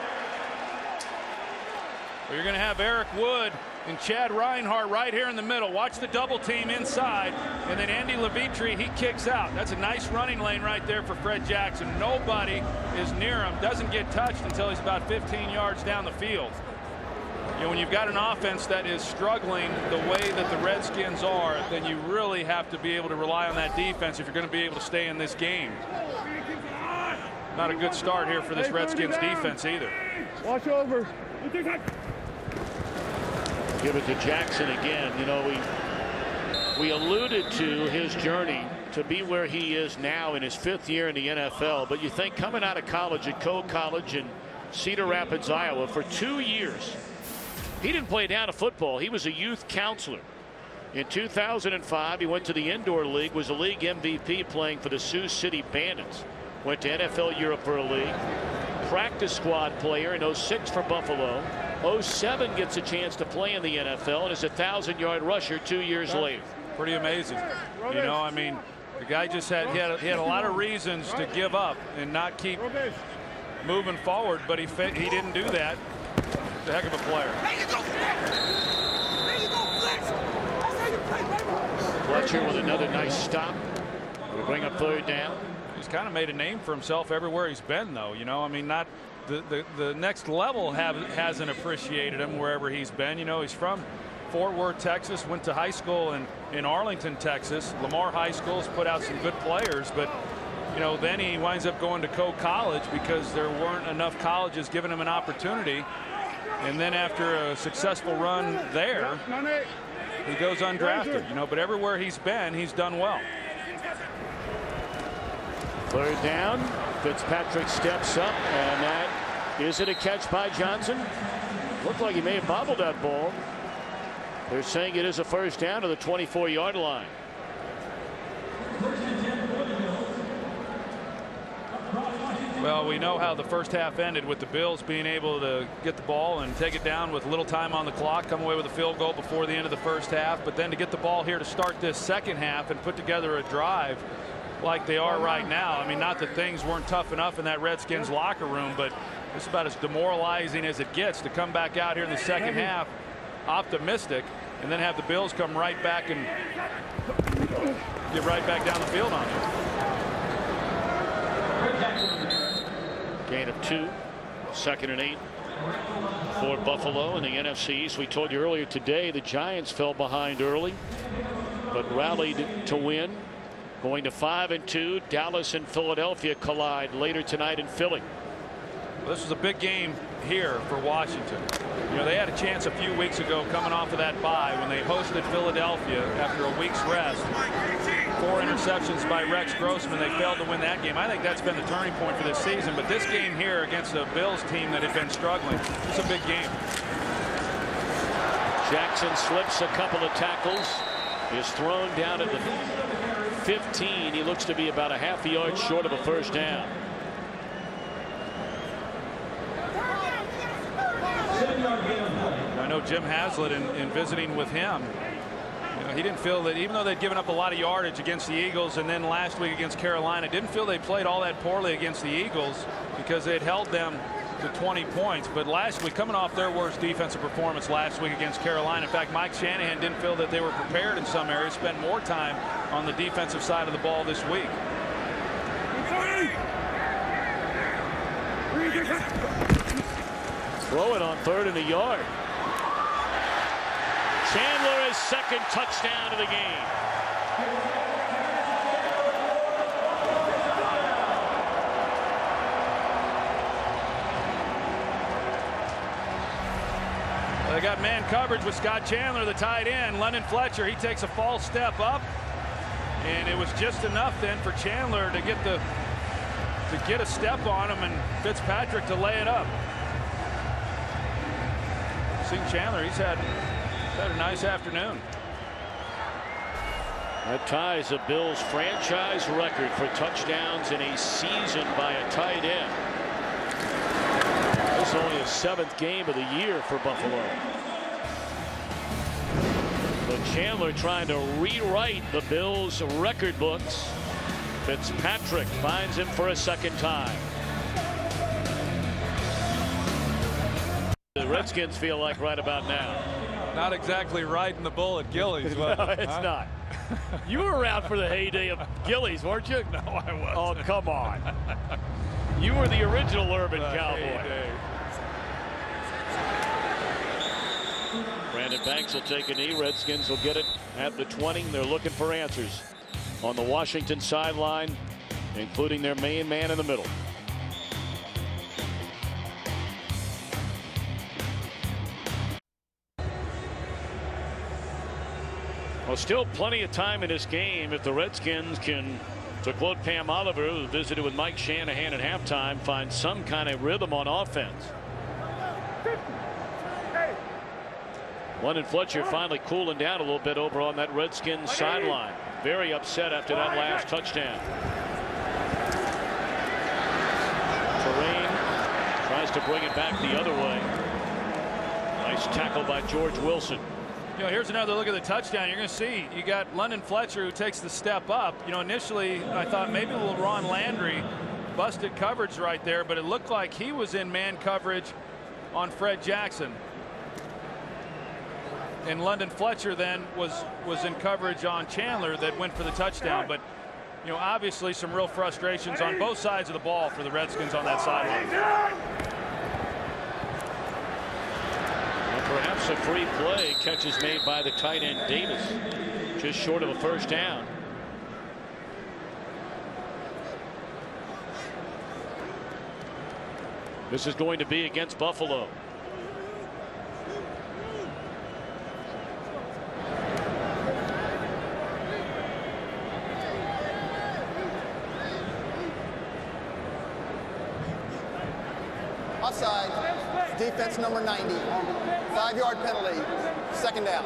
Well, you're going to have Eric Wood and Chad Reinhardt right here in the middle. Watch the double team inside, and then Andy Levitre, he kicks out. That's a nice running lane right there for Fred Jackson. Nobody is near him. Doesn't get touched until he's about 15 yards down the field. You know, when you've got an offense that is struggling the way that the Redskins are, then you really have to be able to rely on that defense if you're going to be able to stay in this game. Not a good start here for this Redskins defense either. Watch over. Give it to Jackson again. You know, we alluded to his journey to be where he is now in his 5th year in the NFL. But you think coming out of college at Coe College in Cedar Rapids, Iowa, for 2 years, he didn't play down to football. He was a youth counselor. In 2005, he went to the indoor league, was a league MVP playing for the Sioux City Bandits. Went to NFL Europe for a league. Practice squad player in 06 for Buffalo. 07 gets a chance to play in the NFL and is a 1,000-yard rusher 2 years later. Pretty amazing. You know, I mean, the guy just had a lot of reasons to give up and not keep moving forward, but he didn't do that. He's a heck of a player. Fletcher with another nice stop. We'll bring up 3rd down. He's kind of made a name for himself everywhere he's been, though. You know, I mean, not the next level hasn't appreciated him wherever he's been. You know, he's from Fort Worth, Texas, went to high school in Arlington, Texas. Lamar High School's put out some good players, but you know, then he winds up going to Coe College because there weren't enough colleges giving him an opportunity. And then after a successful run there, he goes undrafted, you know, but everywhere he's been, he's done well. 3rd down. Fitzpatrick steps up, and that is it a catch by Johnson? Looked like he may have bobbled that ball. They're saying it is a 1st down to the 24-yard line. Well, we know how the first half ended with the Bills being able to get the ball and take it down with little time on the clock, come away with a field goal before the end of the first half. But then to get the ball here to start this second half and put together a drive like they are right now. I mean, not that things weren't tough enough in that Redskins locker room, but it's about as demoralizing as it gets to come back out here in the second half optimistic and then have the Bills come right back and get right back down the field on you. Gain of 2. 2nd and 8 for Buffalo in the NFC East. We told you earlier today the Giants fell behind early but rallied to win. Going to 5-2. Dallas and Philadelphia collide later tonight in Philly. Well, this was a big game here for Washington. You know, they had a chance a few weeks ago coming off of that bye when they hosted Philadelphia after a week's rest. 4 interceptions by Rex Grossman. They failed to win that game. I think that's been the turning point for this season. But this game here against a Bills team that had been struggling, it's a big game. Jackson slips a couple of tackles, is thrown down at the 15. He looks to be about a half a yard short of a first down. I know Jim Haslett in visiting with him, he didn't feel that, even though they'd given up a lot of yardage against the Eagles and then last week against Carolina, didn't feel they played all that poorly against the Eagles because they'd held them to 20 points. But last week, coming off their worst defensive performance last week against Carolina, in fact, Mike Shanahan didn't feel that they were prepared in some areas, spent more time on the defensive side of the ball this week. Throw it on 3rd and a yard. Chandler, his second touchdown of the game. They got man coverage with Scott Chandler, the tight end. London Fletcher, he takes a false step up, and it was just enough then for Chandler to get a step on him and Fitzpatrick to lay it up. Seen Chandler, he's had a nice afternoon. That ties a Bills franchise record for touchdowns in a season by a tight end. This is only his 7th game of the year for Buffalo. But Chandler trying to rewrite the Bills record books. Fitzpatrick finds him for a second time. The Redskins feel like right about now. Not exactly right in the bullet, Gillies. No, it's not. You were around for the heyday of Gillies, weren't you? No, I wasn't. Oh, come on. You were the original Urban Cowboy. Brandon Banks will take a knee. Redskins will get it at the 20. They're looking for answers on the Washington sideline, including their main man in the middle. Well, still plenty of time in this game if the Redskins can, to quote Pam Oliver, who visited with Mike Shanahan at halftime, find some kind of rhythm on offense. London Fletcher finally cooling down a little bit over on that Redskins sideline. Very upset after that last touchdown. Terrain tries to bring it back the other way. Nice tackle by George Wilson. Here's another look at the touchdown. You're going to see you got London Fletcher who takes the step up. Initially I thought maybe a little Ron Landry busted coverage right there, but it looked like he was in man coverage on Fred Jackson. And London Fletcher then was in coverage on Chandler that went for the touchdown. But obviously some real frustrations on both sides of the ball for the Redskins on that sideline. Perhaps a free play. Catches made by the tight end Davis, just short of a first down. This is going to be against Buffalo. Offside. Defense number 90. 5-yard penalty. Second down.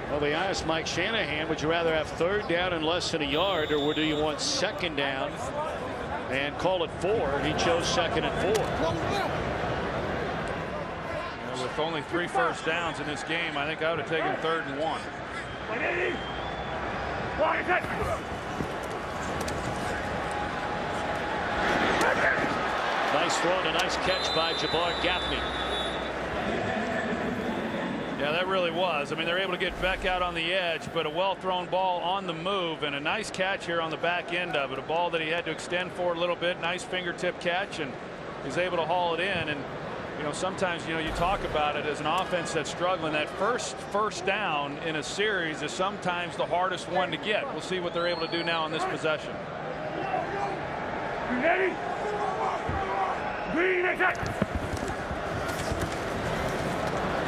Well, they asked Mike Shanahan, would you rather have 3rd down and less than a yard, or do you want 2nd down and call it 4? He chose 2nd and 4. With only 3 first downs in this game, I think I would have taken 3rd and 1. Nice throw and a nice catch by Jabbar Gaffney. Yeah, that really was. I mean, they're able to get Beck out on the edge, but a well-thrown ball on the move and a nice catch here on the back end of it. A ball that he had to extend for a little bit. Nice fingertip catch, and he's able to haul it in. And sometimes you talk about it as an offense that's struggling. That first down in a series is sometimes the hardest one to get. We'll see what they're able to do now on this possession. Ready?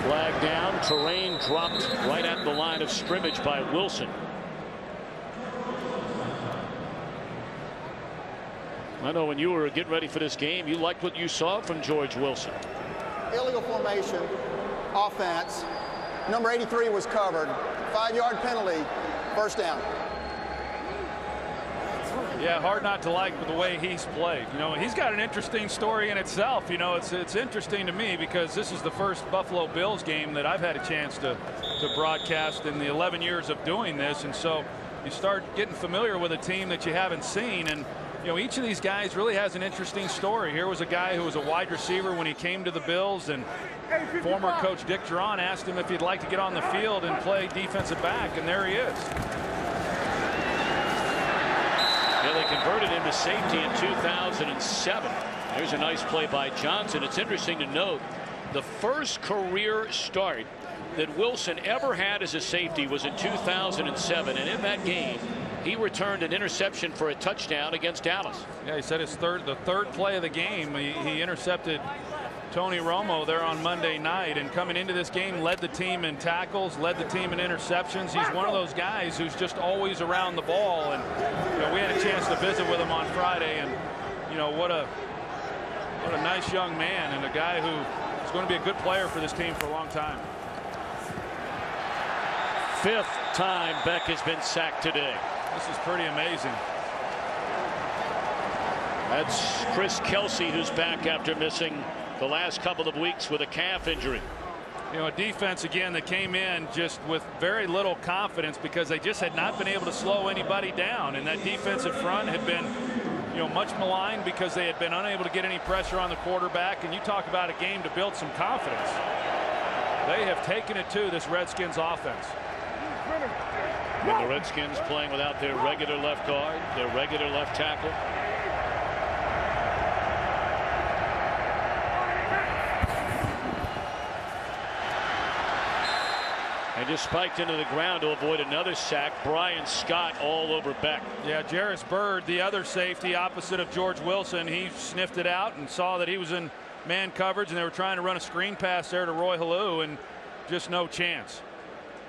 Flag down. Terrain dropped right at the line of scrimmage by Wilson. I know when you were getting ready for this game, you liked what you saw from George Wilson. Illegal formation, offense. Number 83 was covered. 5-yard penalty, first down. Yeah, hard not to like the way he's played. You know, he's got an interesting story in itself. You know, it's interesting to me because this is the first Buffalo Bills game that I've had a chance to broadcast in the 11 years of doing this. And so you start getting familiar with a team that you haven't seen. And, you know, each of these guys really has an interesting story. Here was a guy who was a wide receiver when he came to the Bills, and former coach Dick Duran asked him if he'd like to get on the field and play defensive back, and there he is. Yeah, they converted him to safety in 2007. There's a nice play by Johnson. It's interesting to note the first career start that Wilson ever had as a safety was in 2007, and in that game he returned an interception for a touchdown against Dallas. Yeah, he said the third play of the game he intercepted Tony Romo there on Monday night, and coming into this game led the team in tackles, led the team in interceptions. He's one of those guys who's just always around the ball, and you know, we had a chance to visit with him on Friday, and you know, what a nice young man, and a guy who is going to be a good player for this team for a long time. 5th time Beck has been sacked today. This is pretty amazing. That's Chris Kelsey, who's back after missing the last couple of weeks with a calf injury. You know, a defense again that came in just with very little confidence because they just had not been able to slow anybody down, and that defensive front had been, you know, much maligned because they had been unable to get any pressure on the quarterback. And you talk about a game to build some confidence. They have taken it to this Redskins offense. And the Redskins playing without their regular left guard, their regular left tackle. And just spiked into the ground to avoid another sack. Brian Scott all over Beck. Yeah, Jarris Byrd, the other safety opposite of George Wilson, he sniffed it out and saw that he was in man coverage, and they were trying to run a screen pass there to Roy Halou, and just no chance.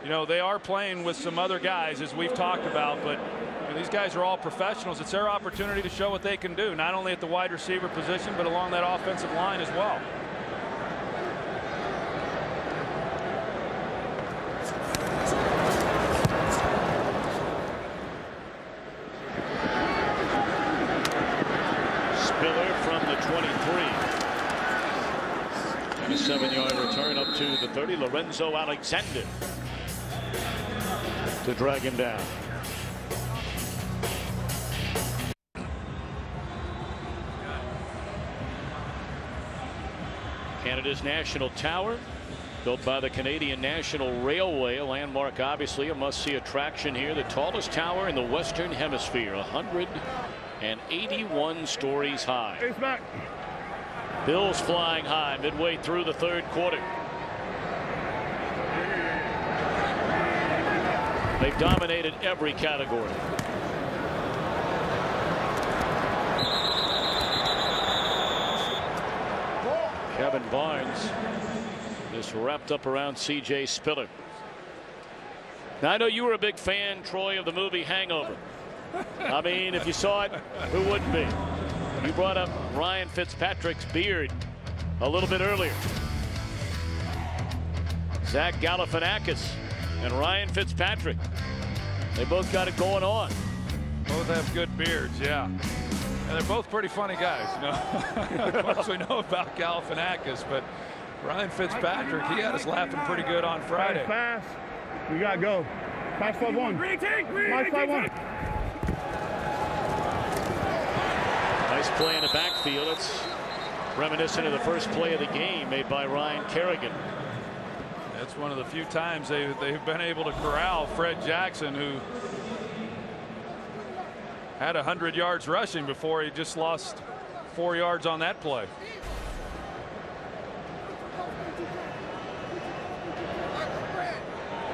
You know, they are playing with some other guys, as we've talked about, but you know, these guys are all professionals. It's their opportunity to show what they can do, not only at the wide receiver position, but along that offensive line as well. Spiller from the 23. And a 7-yard return up to the 30. Lorenzo Alexander to drag him down. Canada's National Tower, built by the Canadian National Railway, a landmark, obviously a must-see attraction here. The tallest tower in the Western Hemisphere, 181 stories high. Bills flying high midway through the 3rd quarter. They've dominated every category. Kevin Barnes just wrapped up around C.J. Spiller. Now, I know you were a big fan, Troy, of the movie Hangover. I mean, if you saw it, who wouldn't be? You brought up Ryan Fitzpatrick's beard a little bit earlier. Zach Galifianakis and Ryan Fitzpatrick, they both got it going on. Both have good beards, yeah. And they're both pretty funny guys, you know. Of course, we know about Galifianakis, but Ryan Fitzpatrick, he had us laughing pretty good on Friday. Fast. We gotta go. 5-5-1. 5-5-1. Nice play in the backfield. It's reminiscent of the first play of the game made by Ryan Kerrigan. That's one of the few times they've been able to corral Fred Jackson, who had 100 yards rushing before he just lost 4 yards on that play.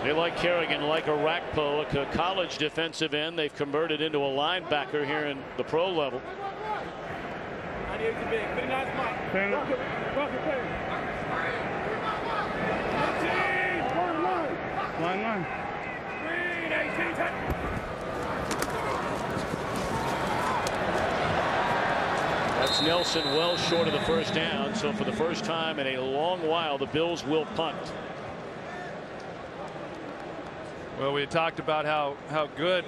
They like Kerrigan, like Arakpo, a college defensive end. They've converted into a linebacker here in the pro level. Line. That's Nelson well short of the first down. So for the first time in a long while, the Bills will punt. Well, we had talked about how good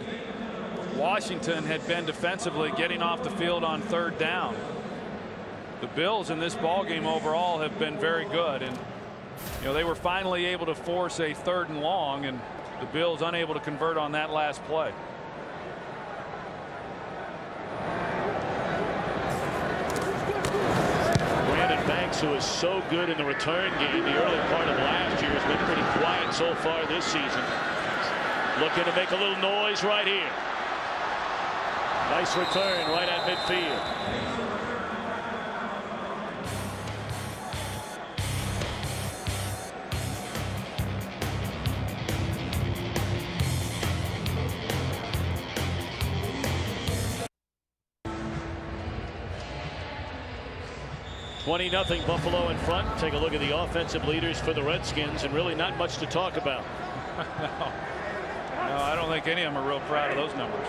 Washington had been defensively getting off the field on third down. The Bills in this ball game overall have been very good, and they were finally able to force a 3rd and long, and the Bills unable to convert on that last play. Who is so good in the return game the early part of last year, has been pretty quiet so far this season. Looking to make a little noise right here. Nice return right at midfield. 20-0 Buffalo in front. Take a look at the offensive leaders for the Redskins, and really not much to talk about. No, I don't think any of them are real proud of those numbers.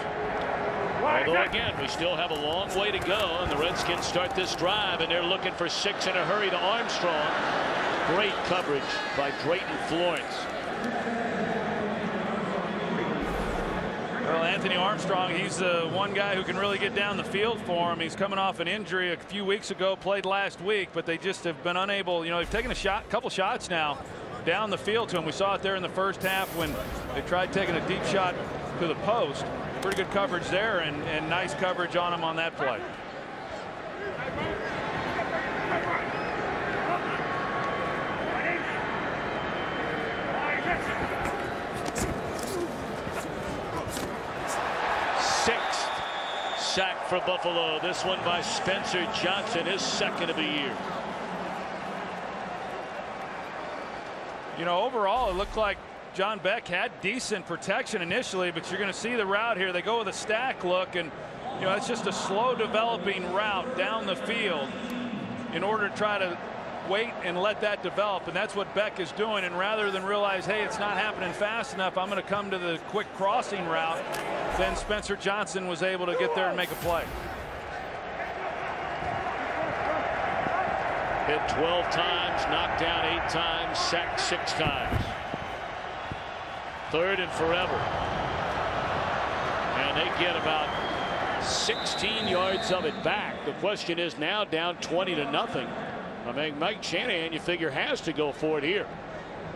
Although again, we still have a long way to go, and the Redskins start this drive, and they're looking for 6 in a hurry to Armstrong. Great coverage by Drayton Florence. Well, Anthony Armstrong, he's the one guy who can really get down the field for him. He's coming off an injury a few weeks ago, played last week, but they just have been unable. They've taken a couple shots now down the field to him. We saw it there in the first half when they tried taking a deep shot to the post. Pretty good coverage there, and nice coverage on him on that play. Sixth sack for Buffalo. This one by Spencer Johnson, his 2nd of the year. Overall, it looked like John Beck had decent protection initially, but you're going to see the route here. They go with a stack look, and it's just a slow developing route down the field in order to try to wait and let that develop, and that's what Beck is doing. And rather than realize, hey, it's not happening fast enough, I'm going to come to the quick crossing route, then Spencer Johnson was able to get there and make a play. Hit 12 times, knocked down 8 times, sacked 6 times. 3rd and forever. And they get about 16 yards of it back. The question is now down 20-0. I mean, Mike Shanahan, you figure, has to go for it here.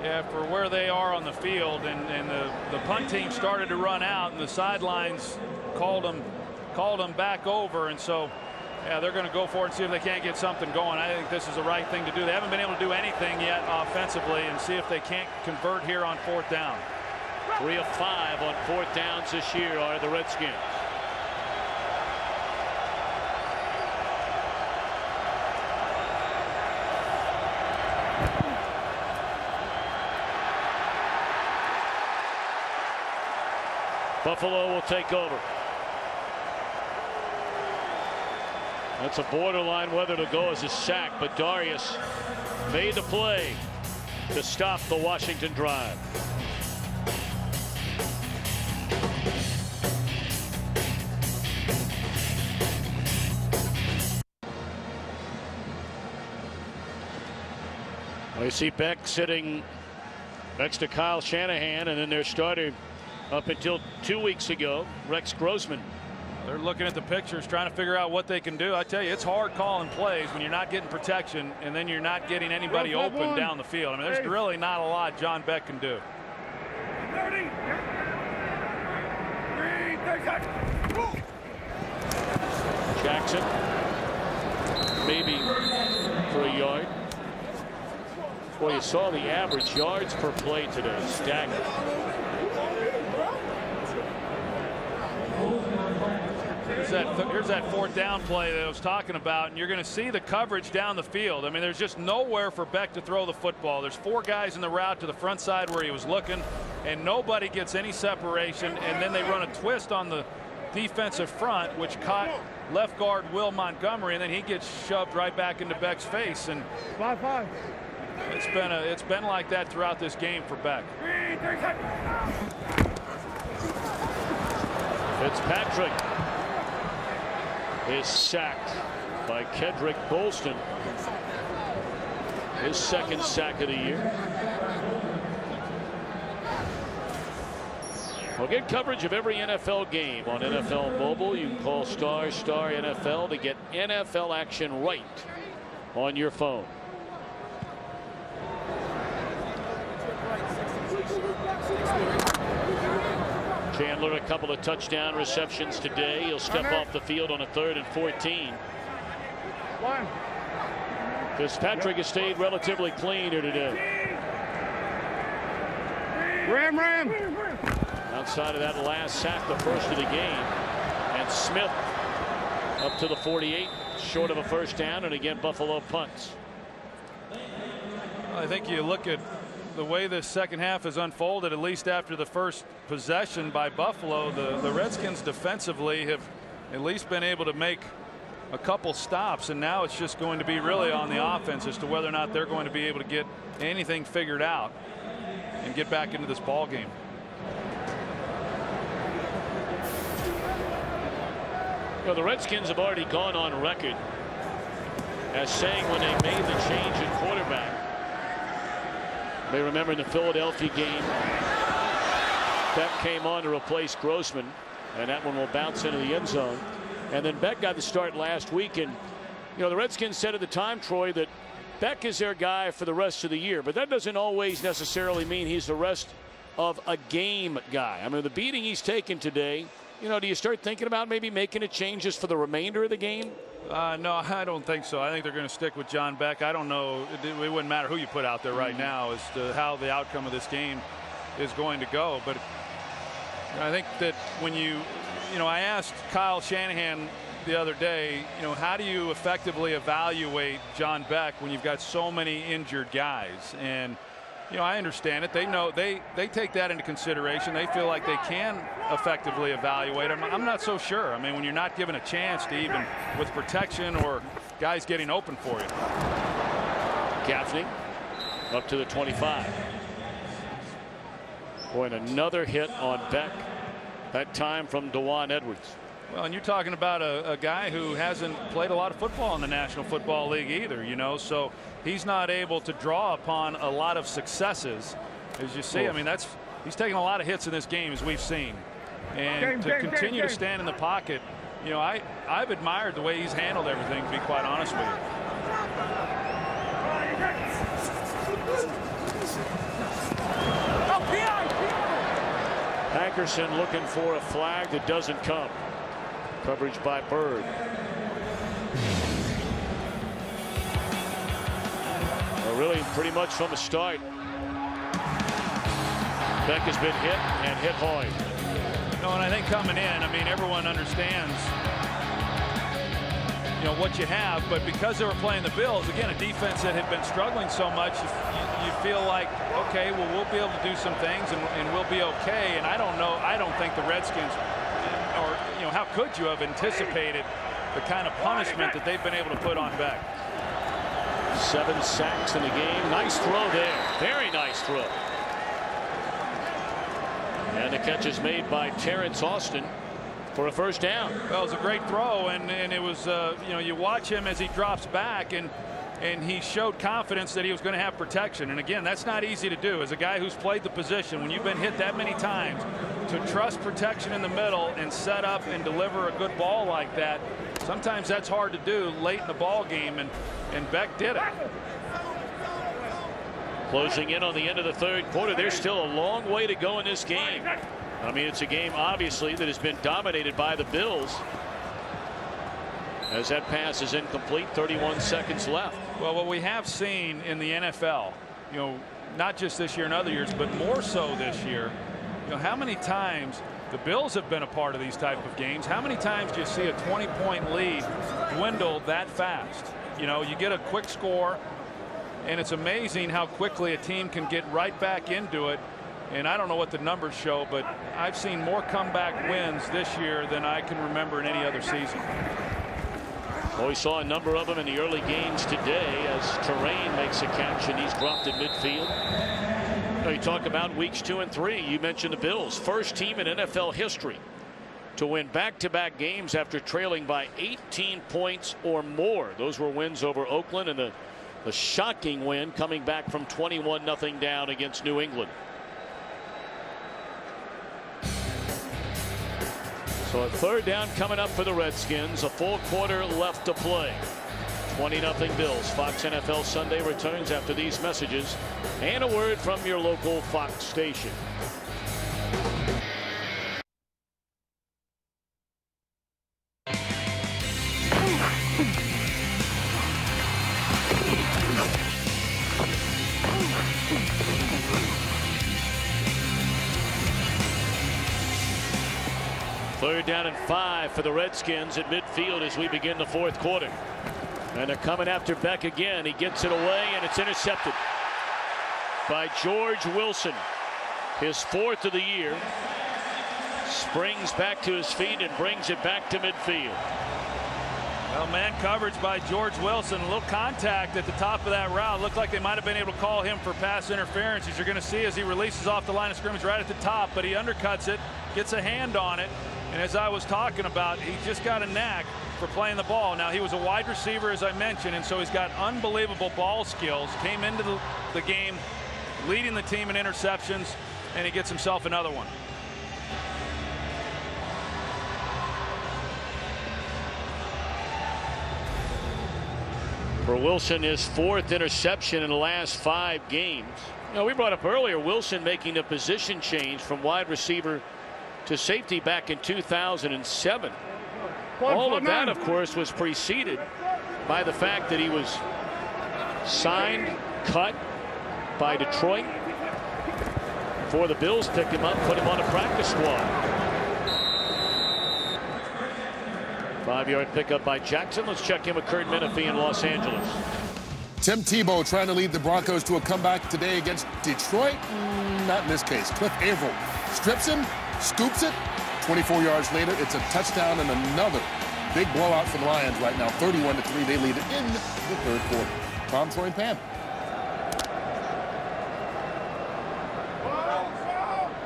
Yeah, for where they are on the field, and the punt team started to run out, and the sidelines called them back over, and so yeah, they're going to go for it and see if they can't get something going. I think this is the right thing to do. They haven't been able to do anything yet offensively, and see if they can't convert here on 4th down. 3 of 5 on 4th downs this year are the Redskins. Buffalo will take over. That's a borderline whether to go as a sack, but Darius made the play to stop the Washington drive. Well, you see Beck sitting next to Kyle Shanahan, and then their starter up until 2 weeks ago, Rex Grossman. They're looking at the pictures, trying to figure out what they can do. I tell you, it's hard calling plays when you're not getting protection and then you're not getting anybody open down the field. I mean, there's really not a lot John Beck can do. Jackson, maybe for a yard. Well, you saw the average yards per play today. Staggering. Here's that 4th down play that I was talking about, and you're going to see the coverage down the field. I mean, there's just nowhere for Beck to throw the football. There's 4 guys in the route to the front side where he was looking, and nobody gets any separation, and then they run a twist on the defensive front, which caught left guard Will Montgomery, and then he gets shoved right back into Beck's face. And 5-5. It's been like that throughout this game for Beck. Fitzpatrick is sacked. by Kedrick Bolston. His second sack of the year. We'll get coverage of every NFL game on NFL Mobile. You can call ** NFL to get NFL action right on your phone. Chandler, a couple of touchdown receptions today. He'll step off the field on a 3rd and 14. Fitzpatrick has stayed relatively clean here today. Ram. Outside of that last sack, the first of the game, and Smith up to the 48, short of a first down, and again Buffalo punts. I think you look at the way this second half has unfolded, at least after the first possession by Buffalo, the Redskins defensively have at least been able to make a couple stops, and now it's just going to be really on the offense as to whether or not they're going to be able to get anything figured out and get back into this ball game. Well, the Redskins have already gone on record as saying when they made the change in quarterback. You may remember in the Philadelphia game, Beck came on to replace Grossman, and that one will bounce into the end zone. And then Beck got the start last week, and the Redskins said at the time, Troy, that Beck is their guy for the rest of the year, but that doesn't always necessarily mean he's the rest of a game guy. I mean, the beating he's taken today, do you start thinking about maybe making a changes for the remainder of the game? No, I don't think so. I think they're going to stick with John Beck. I don't know. It wouldn't matter who you put out there right now as to how the outcome of this game is going to go. But I think that when I asked Kyle Shanahan the other day, how do you effectively evaluate John Beck when you've got so many injured guys? And I understand it. They know they take that into consideration. They feel like they can effectively evaluate him. I'm not so sure. I mean, when you're not given a chance to even with protection or guys getting open for you. Gaffney up to the 25. Boy, and another hit on Beck. That time from Dewan Edwards. Well, and you're talking about a guy who hasn't played a lot of football in the National Football League either, so he's not able to draw upon a lot of successes, as you see. I mean, he's taking a lot of hits in this game, as we've seen, and to continue to stand in the pocket, I've admired the way he's handled everything, to be quite honest with you. Hankerson looking for a flag that doesn't come. Coverage by Bird. Well, really pretty much from the start. Beck has been hit and hit hard. And I think coming in, I mean, everyone understands what you have, but because they were playing the Bills, again, a defense that had been struggling so much, you feel like, okay, well, we'll be able to do some things and we'll be okay. And I don't think the Redskins, or how could you have anticipated the kind of punishment that they've been able to put on Beck? 7 sacks in the game. Nice throw there. Very nice throw. And the catch is made by Terrence Austin for a first down. Well, it was a great throw, and it was you watch him as he drops back, and he showed confidence that he was going to have protection. And again, that's not easy to do as a guy who's played the position. When you've been hit that many times, to trust protection in the middle and set up and deliver a good ball like that, sometimes that's hard to do late in the ball game, and Beck did it. Closing in on the end of the third quarter. There's still a long way to go in this game. I mean, it's a game obviously that has been dominated by the Bills. As that pass is incomplete, 31 seconds left. Well, what we have seen in the NFL, not just this year and other years, but more so this year, how many times the Bills have been a part of these type of games. How many times do you see a 20-point lead dwindle that fast? You get a quick score, and it's amazing how quickly a team can get right back into it. And I don't know what the numbers show, but I've seen more comeback wins this year than I can remember in any other season. Well, we saw a number of them in the early games today as Terrain makes a catch and he's dropped at midfield. You talk about weeks 2 and 3. You mentioned the Bills, first team in NFL history to win back-to-back games after trailing by 18 points or more. Those were wins over Oakland and the shocking win coming back from 21-0 down against New England. So a third down coming up for the Redskins. A full quarter left to play. 20-0 Bills. Fox NFL Sunday returns after these messages and a word from your local Fox station. Third down and 5 for the Redskins at midfield as we begin the fourth quarter. And they're coming after Beck again. He gets it away and it's intercepted by George Wilson. His 4th of the year. Springs back to his feet and brings it back to midfield. Well, man coverage by George Wilson. A little contact at the top of that route. Looked like they might have been able to call him for pass interference, as you're going to see as he releases off the line of scrimmage right at the top. But he undercuts it, gets a hand on it. And as I was talking about, he just got a knack for playing the ball. Now, he was a wide receiver, as I mentioned, and so he's got unbelievable ball skills. Came into the game leading the team in interceptions, and he gets himself another one. For Wilson, his 4th interception in the last 5 games. Now, we brought up earlier Wilson making a position change from wide receiver to safety back in 2007. All of that, of course, was preceded by the fact that he was signed, cut by Detroit before the Bills picked him up, put him on a practice squad. 5-yard pickup by Jackson. Let's check in with Kurt Menefee in Los Angeles. Tim Tebow trying to lead the Broncos to a comeback today against Detroit. Not in this case. Cliff Averill strips him, scoops it. 24 yards later, it's a touchdown and another big blowout for the Lions right now. 31-3. They lead it in the third quarter. Tom, Troy, and Pam.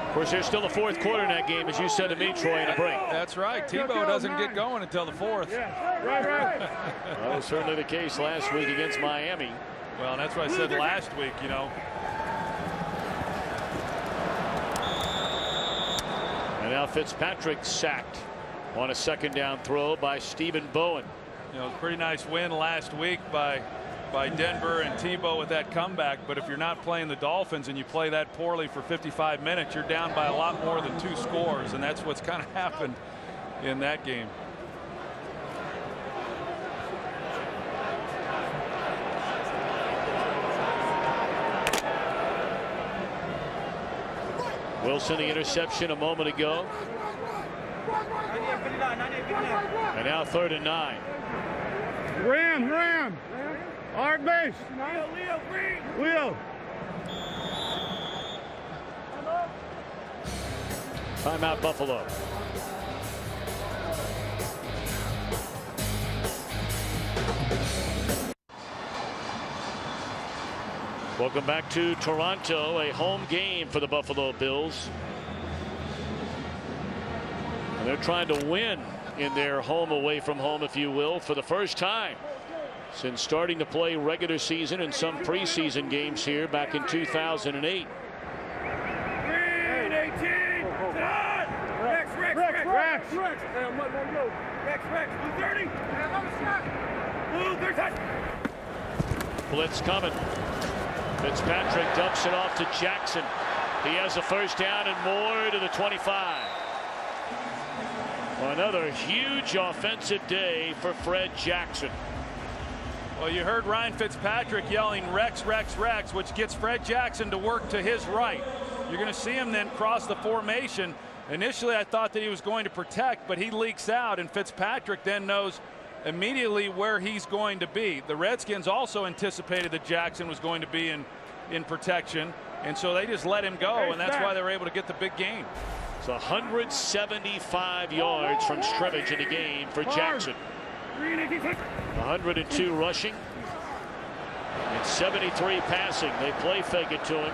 Of course, there's still a fourth quarter in that game, as you said to me, Troy, in a break. That's right. Tebow doesn't get going until the 4th. Right. That was certainly the case last week against Miami. Well, that's what I said last week, you know. And now Fitzpatrick sacked on a second down throw by Stephen Bowen. You know, pretty nice win last week by Denver and Tebow with that comeback. But if you're not playing the Dolphins and you play that poorly for 55 minutes, you're down by a lot more than 2 scores. And that's what's kind of happened in that game. Wilson, the interception a moment ago. And now 3rd and 9. Ram. Hard base. Leo. Timeout, Buffalo. Welcome back to Toronto, a home game for the Buffalo Bills. And they're trying to win in their home away from home, if you will, for the first time since starting to play regular season and some preseason games here back in 2008. Blitz coming. Fitzpatrick dumps it off to Jackson. He has a first down and more to the 25. Another huge offensive day for Fred Jackson. Well, you heard Ryan Fitzpatrick yelling Rex, Rex, Rex, which gets Fred Jackson to work to his right. You're going to see him then cross the formation. Initially, I thought that he was going to protect, but he leaks out, and Fitzpatrick then knows immediately where he's going to be. The Redskins also anticipated that Jackson was going to be in protection, and so they just let him go, and that's why they were able to get the big gain. It's 175 yards from scrimmage in the game for Jackson. 102 rushing and 73 passing. They play fake it to him,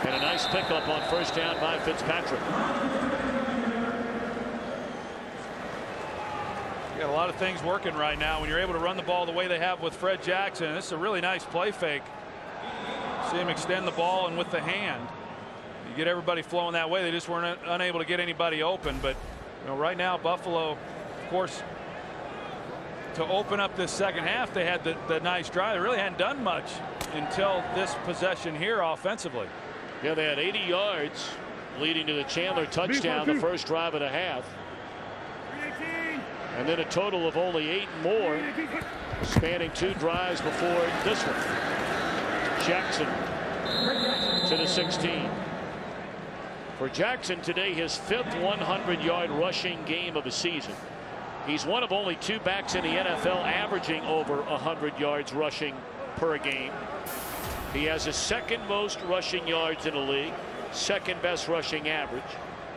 and a nice pickup on first down by Fitzpatrick. lot of things working right now when you're able to run the ball the way they have with Fred Jackson. This is a really nice play fake. See him extend the ball and with the hand. You get everybody flowing that way. They just weren't unable to get anybody open. But right now Buffalo, of course, to open up this second half, they had the nice drive. They really hadn't done much until this possession here offensively. Yeah, they had 80 yards leading to the Chandler touchdown the first drive of the half. And then a total of only 8 more spanning 2 drives before this one. Jackson to the 16. For Jackson today, his 5th 100-yard rushing game of the season. He's one of only 2 backs in the NFL averaging over 100 yards rushing per game. He has the 2nd most rushing yards in the league, 2nd best rushing average,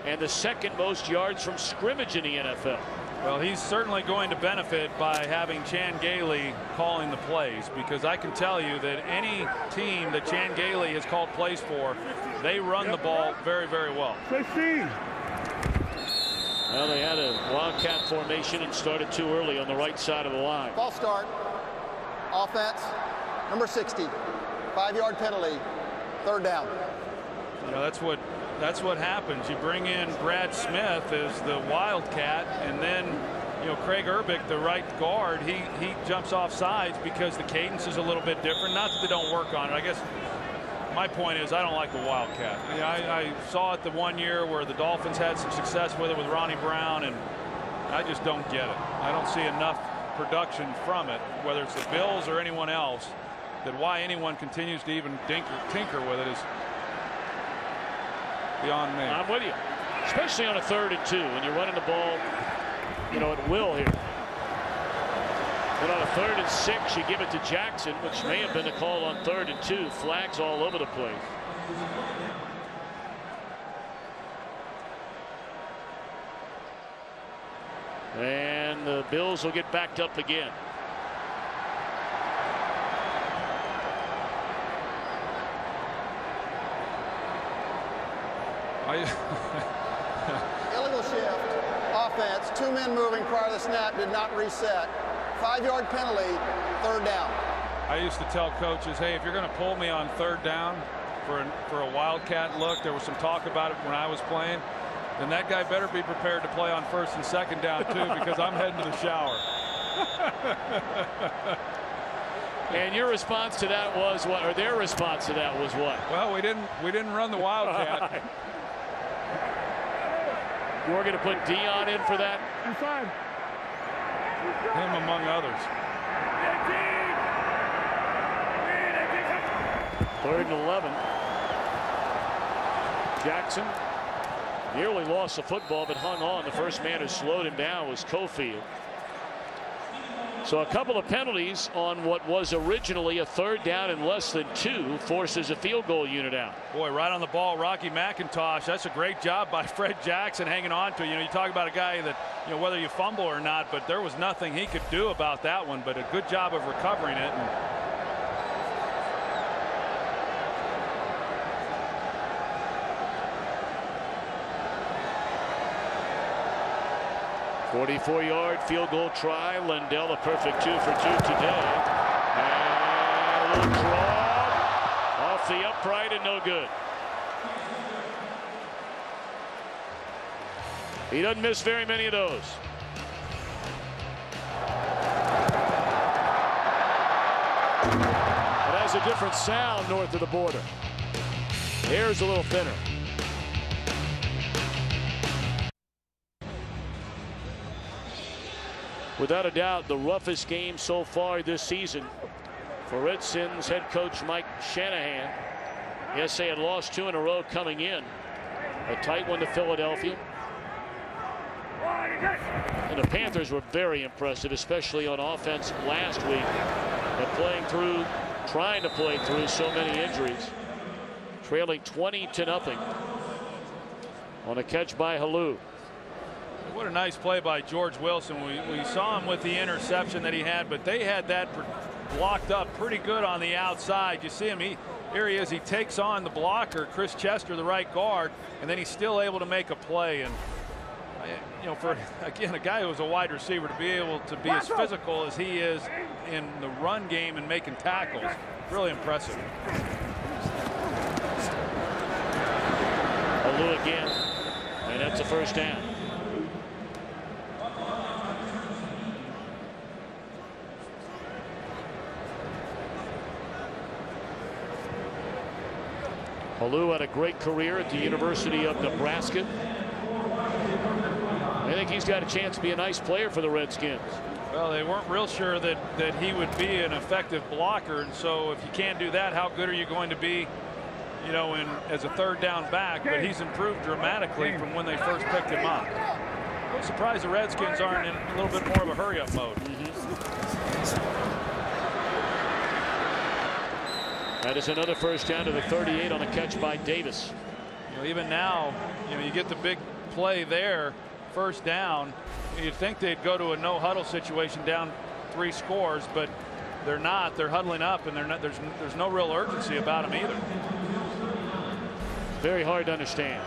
and the 2nd most yards from scrimmage in the NFL. Well, he's certainly going to benefit by having Chan Gailey calling the plays, because I can tell you that any team that Chan Gailey has called plays for, they run the ball very, very well. Well, they had a wildcat formation and started too early on the right side of the line. False start. Offense, number 60. 5-yard penalty. 3rd down. That's what happens. You bring in Brad Smith as the wildcat, and then Craig Urbick, the right guard, he jumps off sides because the cadence is a little bit different. Not that they don't work on it. I guess my point is I don't like the wildcat. I saw it the one year where the Dolphins had some success with it with Ronnie Brown, and I just don't get it. I don't see enough production from it, whether it's the Bills or anyone else, that why anyone continues to even tinker with it is beyond me. I'm with you, especially on a 3rd and 2 when you're running the ball, at will here. But on a 3rd and 6, you give it to Jackson, which may have been the call on 3rd and 2. Flags all over the place. And the Bills will get backed up again. Illegal shift. Offense. 2 men moving prior to the snap. Did not reset. 5-yard penalty. 3rd down. I used to tell coaches, hey, if you're going to pull me on 3rd down for a wildcat look, there was some talk about it when I was playing, then that guy better be prepared to play on 1st and 2nd down too, because I'm heading to the shower. And your response to that was what? Or their response to that was what? Well, we didn't run the wildcat. We're going to put Dion in for that. Inside. Him among others. 3rd and 11. Jackson nearly lost the football, but hung on. The first man who slowed him down was Cofield. So a couple of penalties on what was originally a 3rd down and less than 2 forces a field goal unit out. Boy, right on the ball, Rocky McIntosh. That's a great job by Fred Jackson hanging on to. You talk about a guy that, whether you fumble or not, but there was nothing he could do about that one, but a good job of recovering it. And 44-yard field goal try. Lindell a perfect 2 for 2 today. And a little draw off the upright and no good. He doesn't miss very many of those. It has a different sound north of the border. Air's a little thinner. Without a doubt, the roughest game so far this season for Redskins head coach Mike Shanahan. Yes, they had lost 2 in a row coming in. A tight one to Philadelphia. And the Panthers were very impressive, especially on offense last week, at trying to play through so many injuries. Trailing 20-0 on a catch by Halou. What a nice play by George Wilson. We saw him with the interception that he had, but they had that blocked up pretty good on the outside. You see him, here he is. He takes on the blocker, Chris Chester, the right guard, and then he's still able to make a play. And You know, for again a guy who's a wide receiver to be able to be as physical as he is in the run game and making tackles, really impressive. Alou again, and that's a first down. Alou had a great career at the University of Nebraska. I think he's got a chance to be a nice player for the Redskins. Well, they weren't real sure that he would be an effective blocker, and so if you can't do that, how good are you going to be, you know, as a third down back? But he's improved dramatically from when they first picked him up. I'm surprised the Redskins aren't in a little bit more of a hurry-up mode. That is another first down to the 38 on a catch by Davis. You know, even now, you know, you get the big play there, first down. You'd think they'd go to a no huddle situation down 3 scores, but they're not. They're huddling up, and there's no real urgency about them either. Very hard to understand.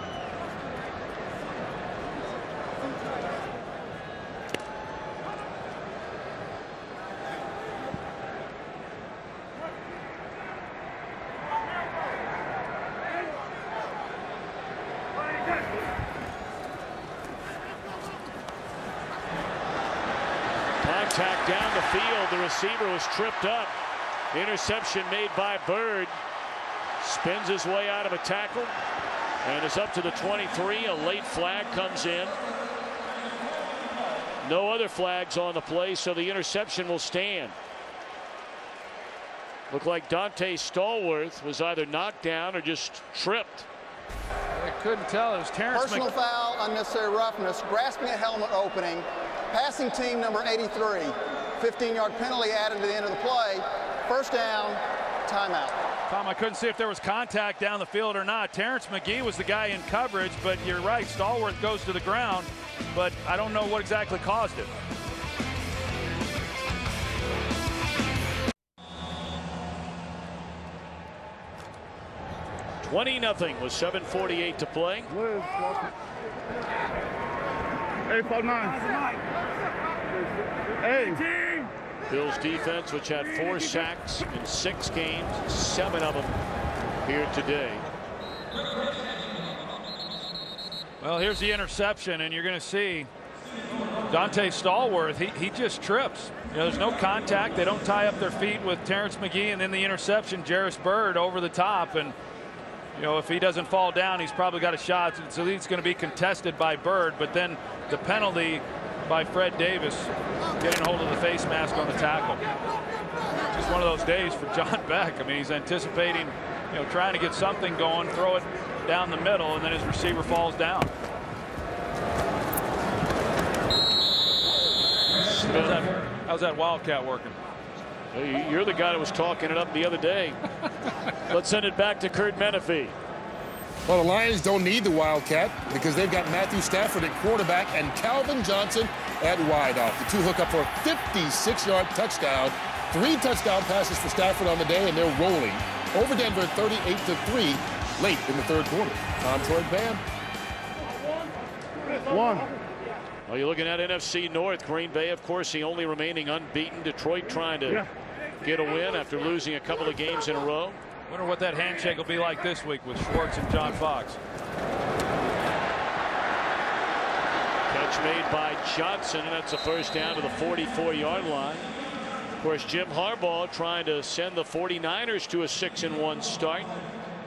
Contact down the field. The receiver was tripped up. Interception made by Bird. Spins his way out of a tackle and is up to the 23. A late flag comes in. No other flags on the play, so the interception will stand. Looked like Dante Stallworth was either knocked down or just tripped. I couldn't tell. It was Terrence. Personal foul, unnecessary roughness, grasping a helmet opening, passing team number 83. 15-yard penalty added to the end of the play. First down, timeout. Tom, I couldn't see if there was contact down the field or not. Terrence McGee was the guy in coverage, but you're right. Stallworth goes to the ground, but I don't know what exactly caused it. $20-0 with 7:48 to play. 8-4-9. Hey. Bills defense, which had 4 sacks in 6 games, 7 of them here today. Well, here's the interception, and you're going to see Dante Stallworth. He just trips. You know, there's no contact. They don't tie up their feet with Terrence McGee, and then the interception, Jarris Bird over the top. And you know, if he doesn't fall down, he's probably got a shot. So he's going to be contested by Bird, but then the penalty by Fred Davis getting a hold of the face mask on the tackle. Just one of those days for John Beck. I mean, he's anticipating, you know, trying to get something going, throw it down the middle, and then his receiver falls down. How's that Wildcat working? You're the guy that was talking it up the other day. Let's send it back to Kurt Menefee. Well, the Lions don't need the Wildcat because they've got Matthew Stafford at quarterback and Calvin Johnson at wideout. The two hook up for a 56-yard touchdown. 3 touchdown passes for Stafford on the day, and they're rolling over Denver 38-3 late in the 3rd quarter. Tom Troy Bam. 1. Well, you're looking at NFC North. Green Bay, of course, the only remaining unbeaten. Detroit trying to get a win after losing a couple of games in a row. Wonder what that handshake will be like this week with Schwartz and John Fox. Catch made by Johnson, and that's a first down to the 44-yard line. Of course, Jim Harbaugh trying to send the 49ers to a 6-1 start.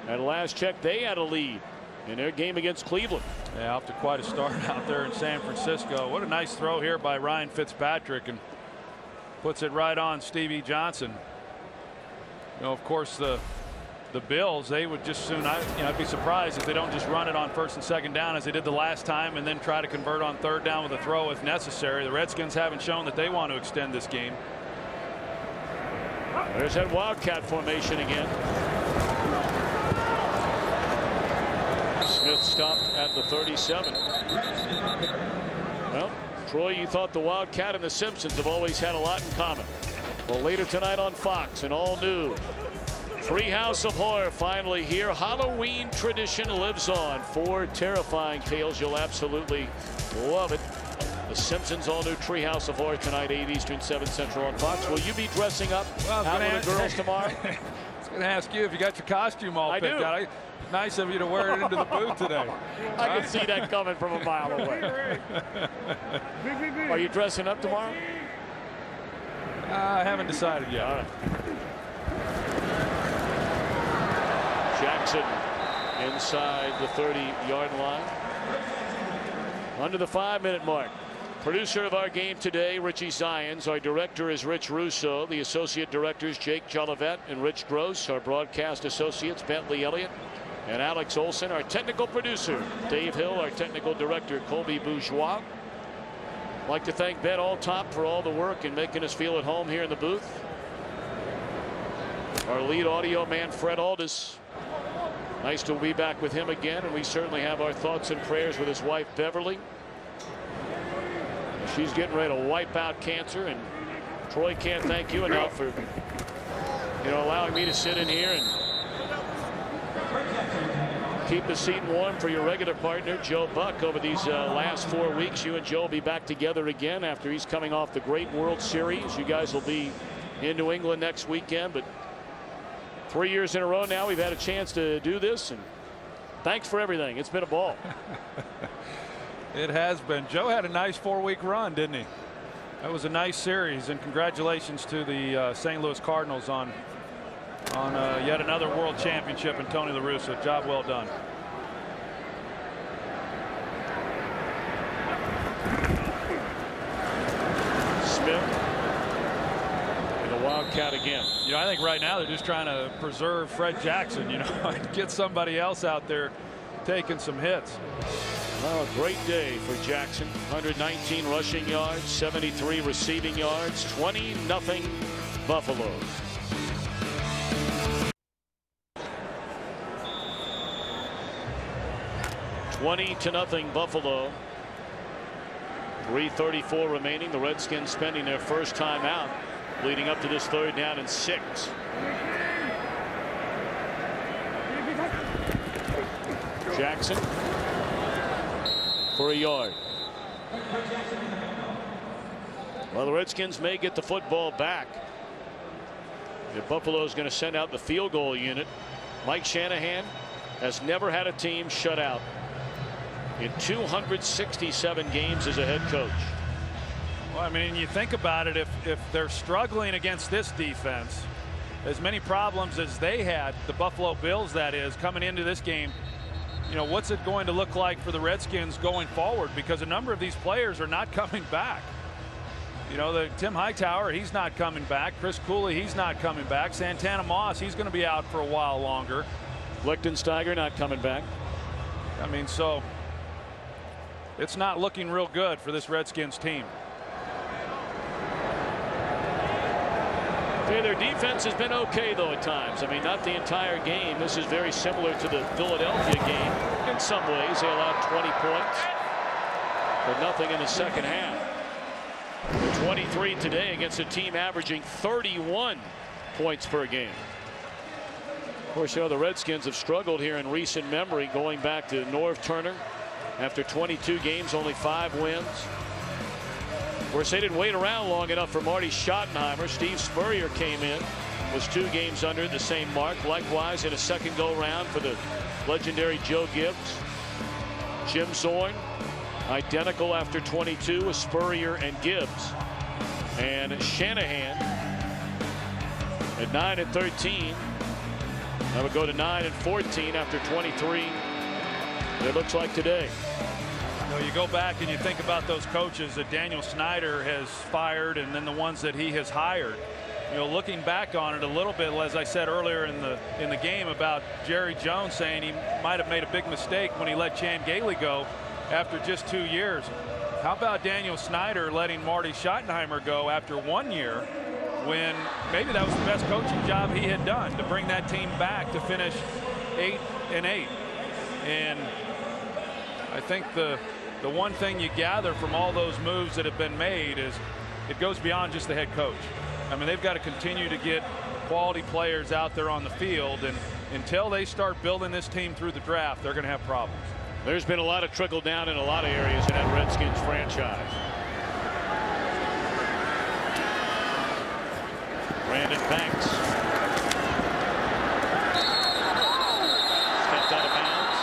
At last check, they had a lead in their game against Cleveland. Yeah, off to quite a start out there in San Francisco. What a nice throw here by Ryan Fitzpatrick, and puts it right on Stevie Johnson. You know, of course, the Bills, they would just soon, I'd be surprised if they don't just run it on 1st and 2nd down as they did the last time, and then try to convert on 3rd down with a throw if necessary. The Redskins haven't shown that they want to extend this game. There's that Wildcat formation again. Smith stopped at the 37. Well, Troy, you thought the Wildcat and the Simpsons have always had a lot in common. Well, later tonight on Fox, an all-new Treehouse of Horror finally here. Halloween tradition lives on. 4 terrifying tales you'll absolutely Love it. The Simpsons all new Treehouse of Horror tonight, 8 Eastern, 7 Central on Fox. Will you be dressing up out with the girls tomorrow? I was going to ask you if you got your costume all picked out. Nice of you to wear it into the booth today. I can see that coming from a mile away. Are you dressing up tomorrow? I haven't decided yet. All right. Jackson inside the 30-yard line. Under the 5-minute mark. Producer of our game today, Richie Zions. Our director is Rich Russo. The associate directors, Jake Jolivet and Rich Gross. Our broadcast associates, Bentley Elliott and Alex Olson. Our technical producer, Dave Hill. Our technical director, Colby Bourgeois. I'd like to thank Ben Alltop for all the work and making us feel at home here in the booth. Our lead audio man, Fred Aldis. Nice to be back with him again, and we certainly have our thoughts and prayers with his wife, Beverly. She's getting ready to wipe out cancer, and Troy can't thank you enough for, allowing me to sit in here and keep the seat warm for your regular partner, Joe Buck, over these last 4 weeks. You and Joe will be back together again after he's coming off the great World Series. You guys will be in New England next weekend, but 3 years in a row now we've had a chance to do this, and thanks for everything. It's been a ball. It has been. Joe had a nice 4-week run, didn't he? That was a nice series, and congratulations to the St. Louis Cardinals on yet another world championship, and Tony La Russa. Job well done. Smith and a Wildcat again. I think right now they're just trying to preserve Fred Jackson, and get somebody else out there taking some hits. Well, a great day for Jackson. 119 rushing yards, 73 receiving yards, 20-0 Buffaloes. (20-0) Buffalo. 3:34 remaining. The Redskins spending their first time out, leading up to this 3rd down and 6. Jackson for a yard. Well, the Redskins may get the football back. If Buffalo is going to send out the field goal unit. Mike Shanahan has never had a team shut out in 267 games as a head coach. Well, I mean, you think about it, if they're struggling against this defense, as many problems as they had, the Buffalo Bills, that is, coming into this game, what's it going to look like for the Redskins going forward? Because a number of these players are not coming back. The Tim Hightower, he's not coming back. Chris Cooley, he's not coming back. Santana Moss, he's going to be out for a while longer. Lichtensteiger not coming back. I mean, so it's not looking real good for this Redskins team. Okay, their defense has been okay, though, at times. I mean, not the entire game. This is very similar to the Philadelphia game. In some ways, they allowed 20 points, but nothing in the second half. They're 23 today against a team averaging 31 points per game. Of course, the Redskins have struggled here in recent memory, going back to Norv Turner. After 22 games, only 5 wins. Of course, they didn't wait around long enough for Marty Schottenheimer. Steve Spurrier came in, was 2 games under the same mark. Likewise, in a second go-round for the legendary Joe Gibbs. Jim Zorn, identical after 22 with Spurrier and Gibbs. And Shanahan at 9-13. That would go to 9-14 after 23. It looks like today. You go back and you think about those coaches that Daniel Snyder has fired, and then the ones that he has hired. Looking back on it a little bit, as I said earlier in the game about Jerry Jones saying he might have made a big mistake when he let Chan Gailey go after just 2 years. How about Daniel Snyder letting Marty Schottenheimer go after 1 year, when maybe that was the best coaching job he had done, to bring that team back to finish 8-8. And I think the one thing you gather from all those moves that have been made is it goes beyond just the head coach. I mean, they've got to continue to get quality players out there on the field, and until they start building this team through the draft, they're going to have problems. There's been a lot of trickle down in a lot of areas in that Redskins franchise. Brandon Banks. Stepped out of bounds.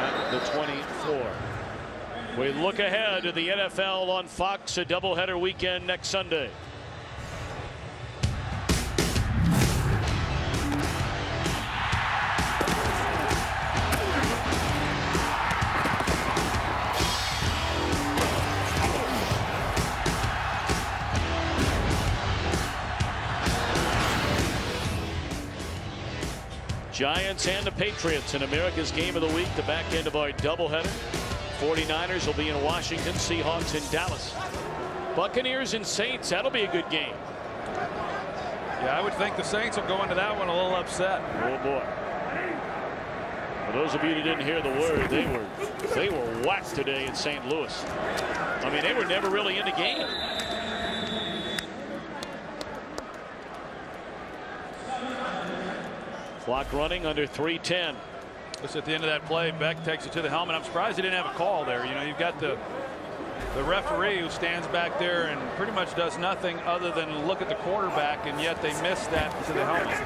At the 24. We look ahead to the NFL on Fox, a doubleheader weekend next Sunday. Giants and the Patriots in America's Game of the Week, the back end of our doubleheader. 49ers will be in Washington, Seahawks in Dallas. Buccaneers and Saints, that'll be a good game. Yeah, I would think the Saints will go into that one a little upset. Oh boy. For those of you who didn't hear the word, they were whacked today in St. Louis. I mean, they were never really in the game. Clock running under 3:10. Just at the end of that play, Beck takes it to the helmet. I'm surprised he didn't have a call there. You know, you've got the referee who stands back there and pretty much does nothing other than look at the quarterback, and yet they missed that to the helmet.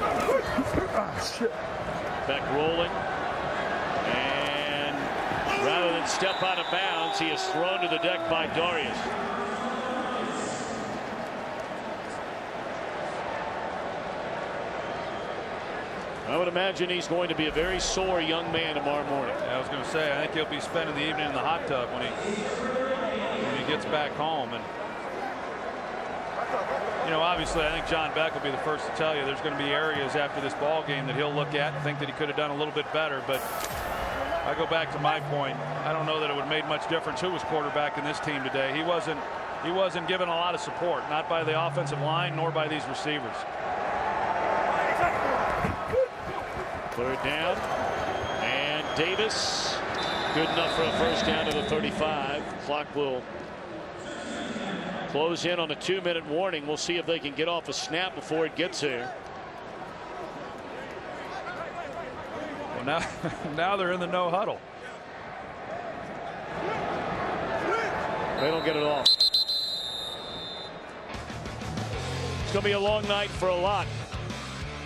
Beck rolling, and rather than step out of bounds, he is thrown to the deck by Darius. I would imagine he's going to be a very sore young man tomorrow morning. I was going to say, I think he'll be spending the evening in the hot tub when he gets back home. And you know, obviously, I think John Beck will be the first to tell you there's going to be areas after this ball game that he'll look at and think that he could have done a little bit better. But I go back to my point. I don't know that it would have made much difference who was quarterback in this team today. He wasn't given a lot of support, not by the offensive line nor by these receivers. Third down, and Davis good enough for a first down to the 35. Clock will close in on a 2-minute warning. We'll see if they can get off a snap before it gets there. Well, now they're in the no huddle. They don't get it off. It's going to be a long night for a lot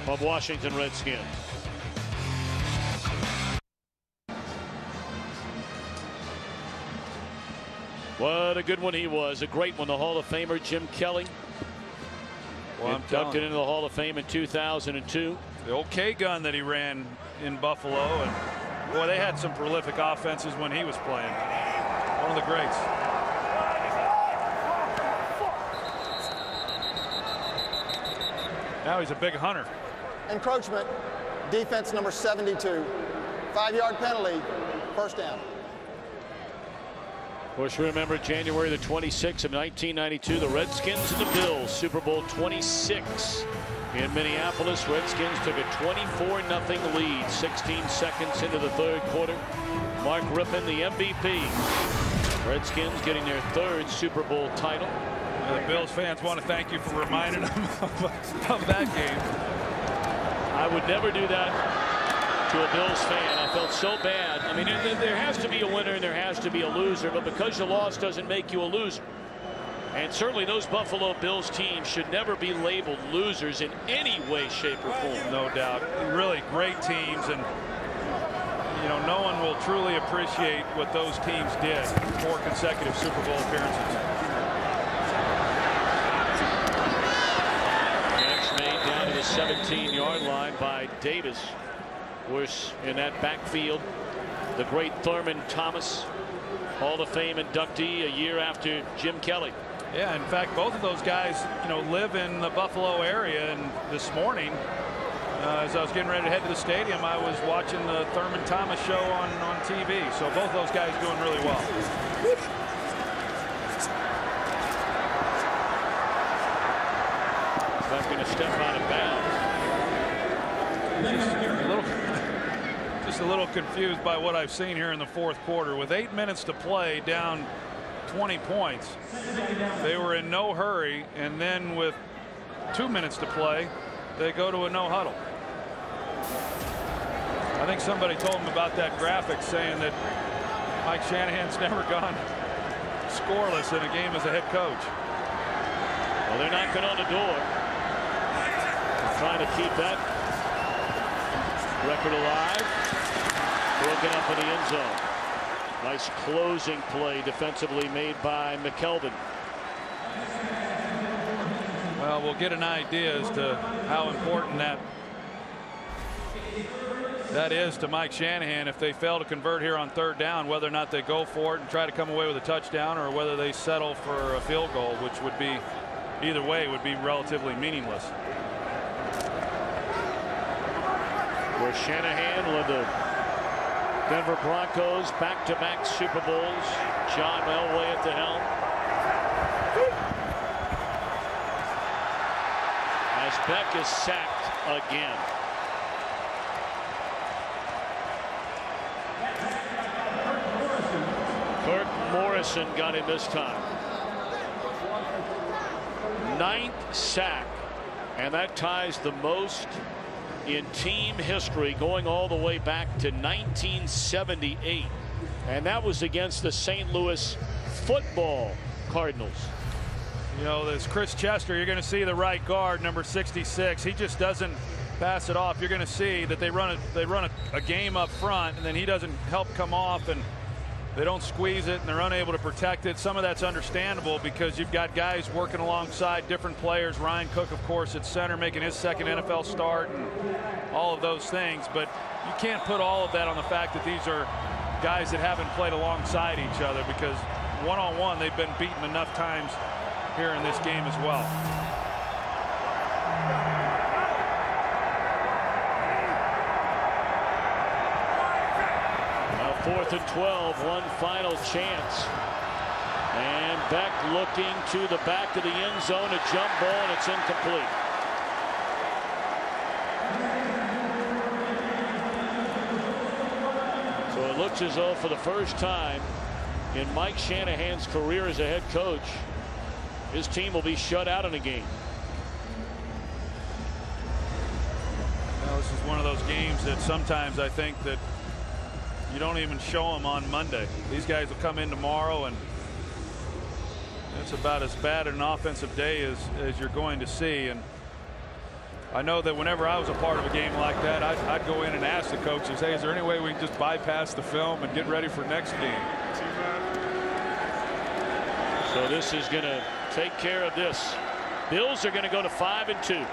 of Washington Redskins. What a good one he was. A great one. The Hall of Famer Jim Kelly. Well, inducted into the Hall of Fame in 2002. The old K-gun that he ran in Buffalo. And boy, they had some prolific offenses when he was playing. One of the greats. Now he's a big hunter. Encroachment, defense number 72. 5-yard penalty, first down. Of course, remember January the 26th of 1992, the Redskins and the Bills, Super Bowl 26 in Minneapolis. Redskins took a 24-0 lead, 16 seconds into the third quarter. Mark Rippon, the MVP. Redskins getting their third Super Bowl title. The Bills fans want to thank you for reminding them of that game. I would never do that to a Bills fan. I felt so bad. I mean, there has to be a winner and there has to be a loser, but because you lost doesn't make you a loser. And certainly those Buffalo Bills teams should never be labeled losers in any way, shape, or form. No doubt. Really great teams, and you know, no one will truly appreciate what those teams did. 4 consecutive Super Bowl appearances. Catch made down to the 17-yard line by Davis. Of course, in that backfield, the great Thurman Thomas, Hall of Fame inductee a year after Jim Kelly. Yeah, in fact, both of those guys, you know, live in the Buffalo area. And this morning, as I was getting ready to head to the stadium, I was watching the Thurman Thomas show on TV. So both those guys doing really well. That's going to step out of bounds. Just a little confused by what I've seen here in the fourth quarter. With 8 minutes to play, down 20 points, they were in no hurry, and then with 2 minutes to play, they go to a no huddle. I think somebody told him about that graphic saying that Mike Shanahan's never gone scoreless in a game as a head coach. Well, they're knocking on the door. They're trying to keep that record alive. Broken up in the end zone. Nice closing play defensively made by McKelvin. Well, we'll get an idea as to how important that is to Mike Shanahan if they fail to convert here on 3rd down, whether or not they go for it and try to come away with a touchdown, or whether they settle for a field goal, which would be, either way, would be relatively meaningless. Where Shanahan led the Denver Broncos back-to-back Super Bowls. John Elway at the helm. As Beck is sacked again. Kirk Morrison got him this time. 9th sack, and that ties the most in team history, going all the way back to 1978, and that was against the St. Louis Football Cardinals. You know, this Chris Chester, you're going to see the right guard, number 66. He just doesn't pass it off. You're going to see that they run a game up front, and then he doesn't help come off, and they don't squeeze it, and they're unable to protect it. Some of that's understandable because you've got guys working alongside different players. Ryan Cook, of course, at center, making his 2nd NFL start, and all of those things. But you can't put all of that on the fact that these are guys that haven't played alongside each other, because one-on-one they've been beaten enough times here in this game as well. Now 4th and 12, one final chance. And Beck looking to the back of the end zone, a jump ball, and it's incomplete. So it looks as though for the first time in Mike Shanahan's career as a head coach, his team will be shut out in a game. Well, this is one of those games that sometimes I think that you don't even show them on Monday. These guys will come in tomorrow, and it's about as bad an offensive day as you're going to see. And I know that whenever I was a part of a game like that, I'd go in and ask the coaches, hey, is there any way we can just bypass the film and get ready for next game? So this is going to take care of this. Bills are going to go to 5-2.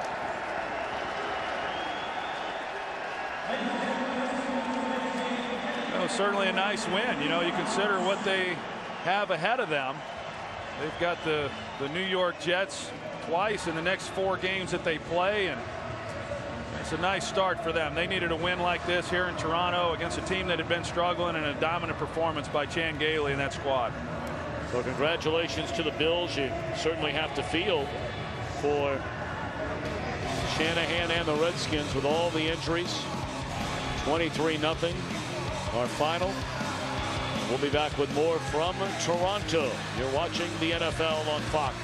Well, certainly a nice win. You know, you consider what they have ahead of them. They've got the New York Jets twice in the next 4 games that they play, and it's a nice start for them. They needed a win like this here in Toronto against a team that had been struggling, and a dominant performance by Chan Gailey and that squad. So congratulations to the Bills. You certainly have to feel for Shanahan and the Redskins with all the injuries. 23-0 our final. We'll be back with more from Toronto. You're watching the NFL on Fox.